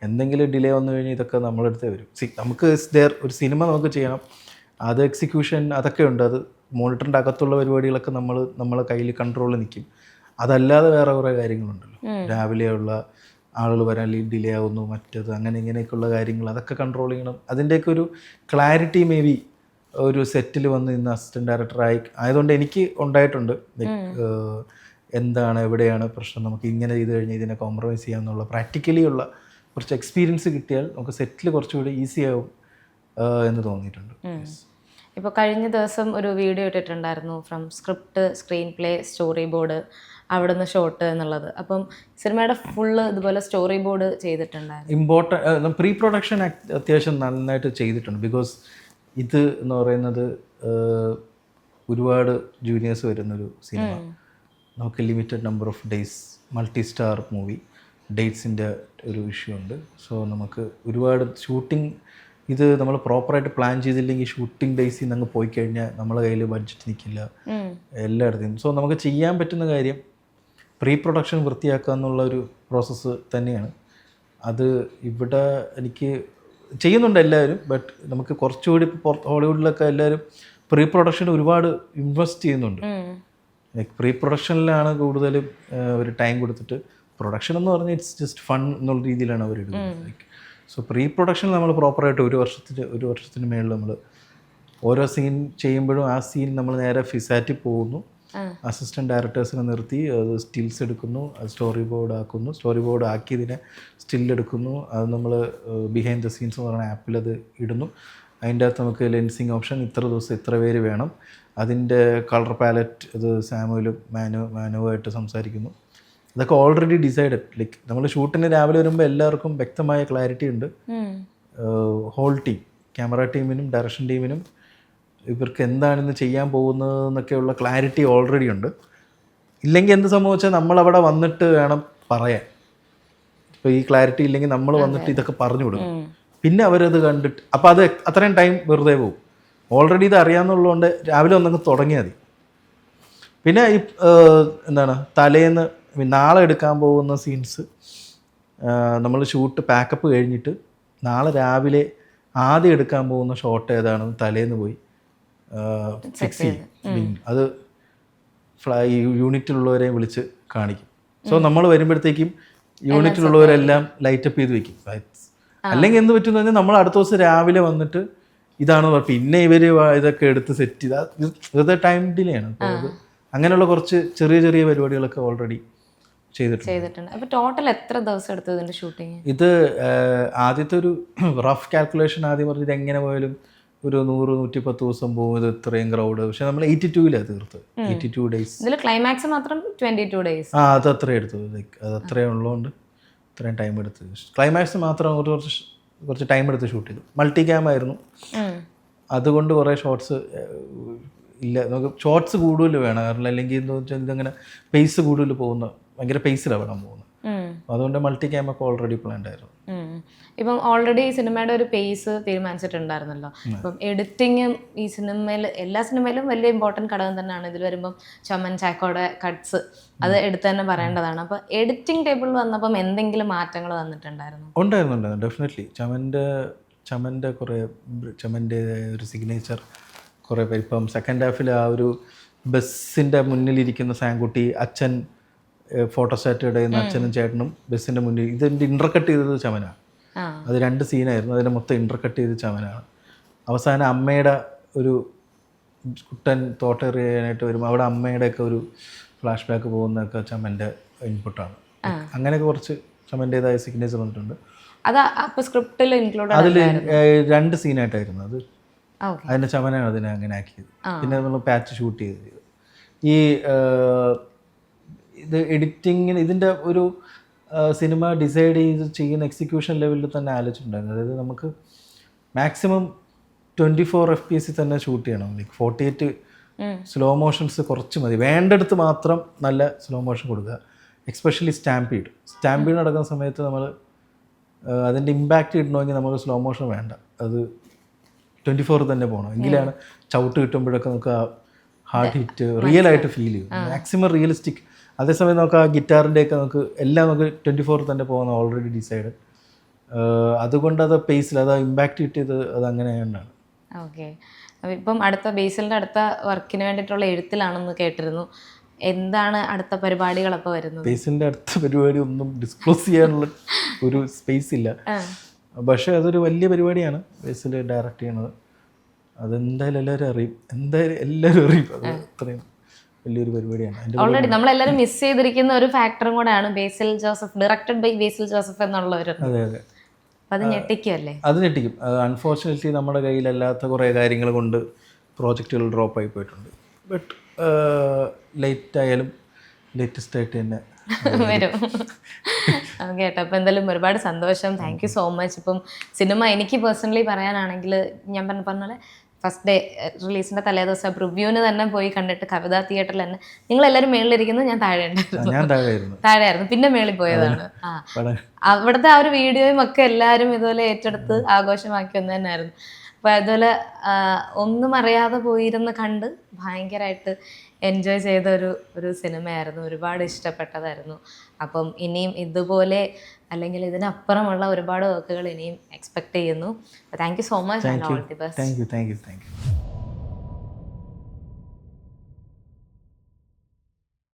എന്തെങ്കിലും ഡിലേ വന്നു കഴിഞ്ഞാൽ ഇതൊക്കെ നമ്മളെടുത്തേ വരും. നമുക്ക് ഒരു സിനിമ നമുക്ക് ചെയ്യണം, അത് എക്സിക്യൂഷൻ അതൊക്കെ ഉണ്ട്, അത് മോണിറ്ററിൻ്റെ അകത്തുള്ള പരിപാടികളൊക്കെ നമ്മളെ കയ്യിൽ കൺട്രോളിൽ നിൽക്കും. അതല്ലാതെ വേറെ കുറേ കാര്യങ്ങളുണ്ടല്ലോ, രാവിലെയുള്ള ആളുകൾ വരാൻ ഡിലേ ആവുന്നു, മറ്റത് അങ്ങനെ ഇങ്ങനെയൊക്കെയുള്ള കാര്യങ്ങൾ അതൊക്കെ കൺട്രോൾ ചെയ്യണം. അതിൻ്റെയൊക്കെ ഒരു ക്ലാരിറ്റി മേ ബി ഒരു സെറ്റിൽ വന്ന് ഇന്ന് അസിസ്റ്റൻറ്റ് ഡയറക്ടർ ആയതുകൊണ്ട് എനിക്ക് ഉണ്ടായിട്ടുണ്ട്. എന്താണ് എവിടെയാണ് പ്രശ്നം, നമുക്ക് ഇങ്ങനെ ചെയ്ത് കഴിഞ്ഞാൽ ഇതിനെ കോംപ്രമൈസ് ചെയ്യാമെന്നുള്ള പ്രാക്ടിക്കലി ഉള്ള കുറച്ച് എക്സ്പീരിയൻസ് കിട്ടിയാൽ നമുക്ക് സെറ്റിൽ കുറച്ചുകൂടി ഈസി ആവും എന്ന് തോന്നിയിട്ടുണ്ട്. ഇപ്പോൾ കഴിഞ്ഞ ദിവസം ഒരു വീഡിയോ ഇട്ടിട്ടുണ്ടായിരുന്നു, from script, screen play, story board, അവിടുന്ന് ഷോട്ട് എന്നുള്ളത്. അപ്പം സിനിമയുടെ ഫുള്ള് ഇതുപോലെ സ്റ്റോറി ബോർഡ് ചെയ്തിട്ടുണ്ടായിരുന്നു. പ്രീ പ്രൊഡക്ഷൻ അത്യാവശ്യം നന്നായിട്ട് ചെയ്തിട്ടുണ്ട്. ബിക്കോസ് ഇത് എന്ന് പറയുന്നത് ഒരുപാട് ജൂനിയേഴ്സ് വരുന്നൊരു സിനിമ, നമുക്ക് limited number of days, multi star movie, ഡേറ്റ്സിൻ്റെ ഒരു ഇഷ്യൂ ഉണ്ട്. സോ നമുക്ക് ഒരുപാട് ഷൂട്ടിംഗ്, ഇത് നമ്മൾ പ്രോപ്പറായിട്ട് പ്ലാൻ ചെയ്തില്ലെങ്കിൽ ഷൂട്ടിംഗ് ഡേയ്സിൽ നിന്ന് അങ്ങ് പോയി കഴിഞ്ഞാൽ നമ്മളെ കയ്യിൽ ബഡ്ജറ്റ് നിൽക്കില്ല എല്ലായിടത്തും. സോ നമുക്ക് ചെയ്യാൻ പറ്റുന്ന കാര്യം പ്രീ പ്രൊഡക്ഷൻ വൃത്തിയാക്കുക എന്നുള്ള ഒരു പ്രോസസ്സ് തന്നെയാണ്. അത് ഇവിടെ എനിക്ക് ചെയ്യുന്നുണ്ട് എല്ലാവരും, ബട്ട് നമുക്ക് കുറച്ചുകൂടി ഇപ്പോൾ ഹോളിവുഡിലൊക്കെ എല്ലാവരും പ്രീ പ്രൊഡക്ഷൻ ഒരുപാട് ഇൻവെസ്റ്റ് ചെയ്യുന്നുണ്ട്. പ്രീ പ്രൊഡക്ഷനിലാണ് കൂടുതലും ഒരു ടൈം കൊടുത്തിട്ട്, പ്രൊഡക്ഷൻ എന്ന് പറഞ്ഞാൽ ഇറ്റ്സ് ജസ്റ്റ് ഫൺ എന്നുള്ള രീതിയിലാണ് അവർ ഇടുന്നത്. സോ പ്രീ പ്രൊഡക്ഷൻ നമ്മൾ പ്രോപ്പറായിട്ട് ഒരു വർഷത്തിന് മേളിൽ നമ്മൾ ഓരോ സീൻ ചെയ്യുമ്പോഴും ആ സീൻ നമ്മൾ നേരെ ഫിസാറ്റിൽ പോകുന്നു, അസിസ്റ്റൻറ്റ് ഡയറക്ടേഴ്സിനെ നിർത്തി അത് സ്റ്റിൽസ് എടുക്കുന്നു, അത് സ്റ്റോറി ബോർഡ് ആക്കുന്നു, സ്റ്റോറി ബോർഡ് ആക്കിയതിനെ സ്റ്റില്ലെടുക്കുന്നു, അത് നമ്മൾ ബിഹൈൻഡ് ദ സീൻസ് എന്ന് പറയുന്ന ആപ്പിൽ അത് ഇടുന്നു. അതിൻ്റെ അകത്ത് നമുക്ക് ലെൻസിങ് ഓപ്ഷൻ, ഇത്ര ദിവസം ഇത്ര പേര് വേണം, അതിൻ്റെ കളർ പാലറ്റ് ഇത് സാമുവലും മാനുവായിട്ട് സംസാരിക്കുന്നു. അതൊക്കെ ഓൾറെഡി ഡിസൈഡഡ്. ലൈക്ക് നമ്മൾ ഷൂട്ടിന് രാവിലെ വരുമ്പോൾ എല്ലാവർക്കും വ്യക്തമായ ക്ലാരിറ്റി ഉണ്ട്. ഹോൾ ടീം, ക്യാമറ ടീമിനും ഡയറക്ഷൻ ടീമിനും ഇവർക്ക് എന്താണിന്ന് ചെയ്യാൻ പോകുന്നതെന്നൊക്കെയുള്ള ക്ലാരിറ്റി ഓൾറെഡി ഉണ്ട്. ഇല്ലെങ്കിൽ എന്ത് സംഭവിച്ചാൽ നമ്മളവിടെ വന്നിട്ട് വേണം പറയാൻ. ഇപ്പോൾ ഈ ക്ലാരിറ്റി ഇല്ലെങ്കിൽ നമ്മൾ വന്നിട്ട് ഇതൊക്കെ പറഞ്ഞു കൊടുക്കും, പിന്നെ അവരത് കണ്ടിട്ട് അപ്പോൾ അത് അത്രയും ടൈം വെറുതെ പോകും. ഓൾറെഡി ഇത് അറിയാമെന്നുള്ളതുകൊണ്ട് രാവിലെ ഒന്നങ്ങ് തുടങ്ങിയാൽ മതി. പിന്നെ ഈ തലേന്ന് നാളെ എടുക്കാൻ പോകുന്ന സീൻസ് നമ്മൾ ഷൂട്ട് പാക്കപ്പ് കഴിഞ്ഞിട്ട് നാളെ രാവിലെ ആദ്യം എടുക്കാൻ പോകുന്ന ഷോട്ട് ഏതാണെന്ന് തലേന്ന് പോയി ഫിക്സ് ചെയ്യും. അത് യൂണിറ്റിലുള്ളവരെ വിളിച്ച് കാണിക്കും. സോ നമ്മൾ വരുമ്പോഴത്തേക്കും യൂണിറ്റിലുള്ളവരെല്ലാം ലൈറ്റപ്പ് ചെയ്ത് വെക്കും. അല്ലെങ്കിൽ എന്ത് പറ്റുമെന്ന് പറഞ്ഞാൽ നമ്മൾ അടുത്ത ദിവസം രാവിലെ വന്നിട്ട് ഇതാണ് പിന്നെ ഇവർ ഇതൊക്കെ എടുത്ത് സെറ്റ് ചെയ്താൽ വെറുതെ ടൈം ഡിലേ ആണ്. അപ്പോൾ അത് അങ്ങനെയുള്ള കുറച്ച് ചെറിയ ചെറിയ പരിപാടികളൊക്കെ ഓൾറെഡി ചെയ്തിട്ടുണ്ട്. അപ്പോൾ ടോട്ടൽ എത്ര ദിവസം എടുത്തു ഇതിൻ്റെ ഷൂട്ടിങ്? ഇത് ആദ്യത്തെ ഒരു റഫ് കാൽക്കുലേഷൻ ആദ്യം പറഞ്ഞത് എങ്ങനെ പോയാലും ഒരു 100-110 ദിവസം പോകും, ഇത് ഇത്രയും ക്രൗഡ്. പക്ഷെ നമ്മൾ 82-ലാണ് തീർത്ത്. 82 days. ഇതിൽ ക്ലൈമാക്സ് മാത്രം 22 days. അത് അത്രയും എടുത്തു. അത് അത്രയും ഉള്ളതുകൊണ്ട് ഇത്രയും ടൈം എടുത്ത്. ക്ലൈമാക്സ് മാത്രം കുറച്ച് ടൈം എടുത്ത് ഷൂട്ട് ചെയ്തു. മൾട്ടി ക്യാം ആയിരുന്നു, അതുകൊണ്ട് കുറേ ഷോർട്സ് ഇല്ല. നമുക്ക് ഷോർട്സ് കൂടുതൽ വേണം, കാരണം അല്ലെങ്കിൽ എന്താ വെച്ചാൽ ഇതങ്ങനെ പേസ് കൂടുതൽ പോകുന്ന, ഭയങ്കര പേസിലാണ് വേണം പോകുന്നത്. അതുകൊണ്ട് മൾട്ടി ക്യാം ഒക്കെ ഓൾറെഡി പ്ലാൻഡ് ആയിരുന്നു. ഇപ്പം ഓൾറെഡി സിനിമയുടെ ഒരു പേസ് തീരുമാനിച്ചിട്ടുണ്ടായിരുന്നല്ലോ. ഇപ്പം എഡിറ്റിങ്ങും ഈ സിനിമയിൽ, എല്ലാ സിനിമയിലും വലിയ ഇമ്പോർട്ടൻറ്റ് ഘടകം തന്നെയാണ്. ഇതിൽ വരുമ്പം ചമൻ ചാക്കോയുടെ കട്ട്സ് അത് എടുത്ത് തന്നെ പറയേണ്ടതാണ്. അപ്പോൾ എഡിറ്റിംഗ് ടേബിളിൽ വന്നപ്പം എന്തെങ്കിലും മാറ്റങ്ങൾ വന്നിട്ടുണ്ടായിരുന്നു? ഉണ്ടായിരുന്നു ഡെഫിനറ്റ്ലി. ചമൻ്റെ കുറേ ചമൻ്റെ ഒരു സിഗ്നേച്ചർ കുറേ പേര് ഇപ്പം സെക്കൻഡ് ഹാഫിൽ ആ ഒരു ബസ്സിൻ്റെ മുന്നിലിരിക്കുന്ന സാങ്കുട്ടി, അച്ഛൻ ഫോട്ടോസ്റ്റാറ്റ് ഇടയുന്ന അച്ഛനും ചേട്ടനും ബസ്സിൻ്റെ മുന്നിൽ, ഇതിൻ്റെ ഇൻ്റർകട്ട് ചെയ്തത് ചമനാണ്. അത് 2 സീനായിരുന്നു, അതിനെ മൊത്തം ഇൻ്റർകട്ട് ചെയ്ത് ചമനാണ്. അവസാനം അമ്മയുടെ ഒരു കുട്ടൻ തോട്ടെറിയാനായിട്ട് വരുമ്പോൾ അവിടെ അമ്മയുടെയൊക്കെ ഒരു ഫ്ലാഷ് ബാക്ക് പോകുന്നതൊക്കെ ചമൻ്റെ ഇൻപുട്ടാണ്. അങ്ങനെയൊക്കെ കുറച്ച് ചമൻ്റേതായ സിഗ്നേച്ചർ വന്നിട്ടുണ്ട്. അത് അപ്പോൾ സ്ക്രിപ്റ്റിൽ ഇൻക്ലൂഡ് അതിൽ 2 സീനായിട്ടായിരുന്നു അത്. അതിൻ്റെ ചമനാണ് അതിനെ അങ്ങനെ ആക്കിയത്. പിന്നെ നമ്മൾ പാച്ച് ഷൂട്ട് ചെയ്ത് ഈ ഇത് എഡിറ്റിങ്ങിന് ഇതിൻ്റെ ഒരു സിനിമ ഡിസൈഡ് ചെയ്ത് ചെയ്യുന്ന എക്സിക്യൂഷൻ ലെവലിൽ തന്നെ ആലോചിച്ചിട്ടുണ്ടായിരുന്നു. അതായത് നമുക്ക് മാക്സിമം 24 FPS തന്നെ ഷൂട്ട് ചെയ്യണം. ലൈക്ക് 48 സ്ലോ മോഷൻസ് കുറച്ച് മതി, വേണ്ടടുത്ത് മാത്രം നല്ല സ്ലോ മോഷൻ കൊടുക്കുക. എക്സ്പെഷ്യലി സ്റ്റാമ്പീഡ് നടക്കുന്ന സമയത്ത് നമ്മൾ അതിൻ്റെ ഇമ്പാക്റ്റ് കിട്ടണമെങ്കിൽ നമ്മൾ സ്ലോ മോഷൻ വേണ്ട, അത് 24 തന്നെ പോകണം. എങ്കിലാണ് ചവിട്ട് കിട്ടുമ്പോഴൊക്കെ നമുക്ക് ആ ഹാർട്ട് ഹിറ്റ് റിയൽ ആയിട്ട് ഫീൽ ചെയ്യും. Maximum realistic. അതേസമയം നമുക്ക് ആ ഗിറ്റാറിൻ്റെയൊക്കെ നമുക്ക് എല്ലാം നമുക്ക് 24 തന്നെ പോകുന്ന ഓൾറെഡി ഡിസൈഡ്. അതുകൊണ്ട് അത് പേസിൽ അത് ഇമ്പാക്റ്റ് കിട്ടിയത് അത് അങ്ങനെ ആയതുകൊണ്ടാണ്. ഓക്കെ. അപ്പോൾ ഇപ്പം അടുത്ത ബേസിലിൻ്റെ അടുത്ത വർക്കിന് വേണ്ടിയിട്ടുള്ള എഴുത്തിലാണെന്ന് കേട്ടിരുന്നു. എന്താണ് അടുത്ത പരിപാടികളപ്പോൾ വരുന്നത്? ബേസിലിൻ്റെ അടുത്ത പരിപാടി ഒന്നും ഡിസ്ക്ലോസ് ചെയ്യാനുള്ള ഒരു സ്പേസ് ഇല്ല, പക്ഷേ അതൊരു വലിയ പരിപാടിയാണ് ബേസിൽ ഡയറക്റ്റ് ചെയ്യണത്. അതെന്തായാലും എല്ലാവരും അറിയും, അത് അത്രയും വലിയൊരു പരിപാടിയാണ്. ഓൾറെഡി നമ്മളെല്ലാവരും മിസ് ചെയ്തിരിക്കുന്ന ഒരു ഫാക്ടറും കൂടെയാണ് ബേസിൽ ജോസഫ്, ഡയറക്റ്റഡ് ബൈ ബേസിൽ ജോസഫ് എന്നുള്ളവർ. അതെ. അത് ഞെട്ടിക്കുമല്ലേ? അത് ഞെട്ടിക്കും. അൺഫോർച്ചുനേറ്റ്ലി നമ്മുടെ കയ്യിലല്ലാത്ത കുറേ കാര്യങ്ങൾ കൊണ്ട് പ്രോജക്റ്റുകൾ ഡ്രോപ്പ് ആയി പോയിട്ടുണ്ട്. ബട്ട് ലേറ്റ് ആയാലും ലേറ്റസ്റ്റ് ആയിട്ട് തന്നെ വരും. കേട്ടോ. അപ്പോൾ എന്തായാലും ഒരുപാട് സന്തോഷം. Thank you so much. ഇപ്പം സിനിമ എനിക്ക് പേഴ്സണലി പറയാനാണെങ്കിൽ ഞാൻ പറഞ്ഞ പോലെ ഫസ്റ്റ് ഡേ റിലീസിൻ്റെ തലേദിവസം പ്രിവ്യൂവിന് തന്നെ പോയി കണ്ടിട്ട് കവിതാ തിയേറ്ററിൽ തന്നെ നിങ്ങളെല്ലാവരും മേളിലിരിക്കുന്നത്, ഞാൻ താഴെയായിരുന്നു, പിന്നെ മേളിൽ പോയതാണ്. അവിടുത്തെ ആ ഒരു വീഡിയോയും ഒക്കെ എല്ലാവരും ഇതുപോലെ ഏറ്റെടുത്ത് ആഘോഷമാക്കി ഒന്ന് തന്നെയായിരുന്നു. അപ്പോൾ അതുപോലെ ഒന്നും അറിയാതെ പോയിരുന്ന് കണ്ട് ഭയങ്കരമായിട്ട് എൻജോയ് ചെയ്ത ഒരു സിനിമയായിരുന്നു. ഒരുപാട് ഇഷ്ടപ്പെട്ടതായിരുന്നു. അപ്പം ഇനിയും ഇതുപോലെ അല്ലെങ്കിൽ ഇതിനപ്പുറമുള്ള ഒരുപാട് വർക്കുകൾ ഇനിയും എക്സ്പെക്ട് ചെയ്യുന്നു. Thank you so much. Thank you.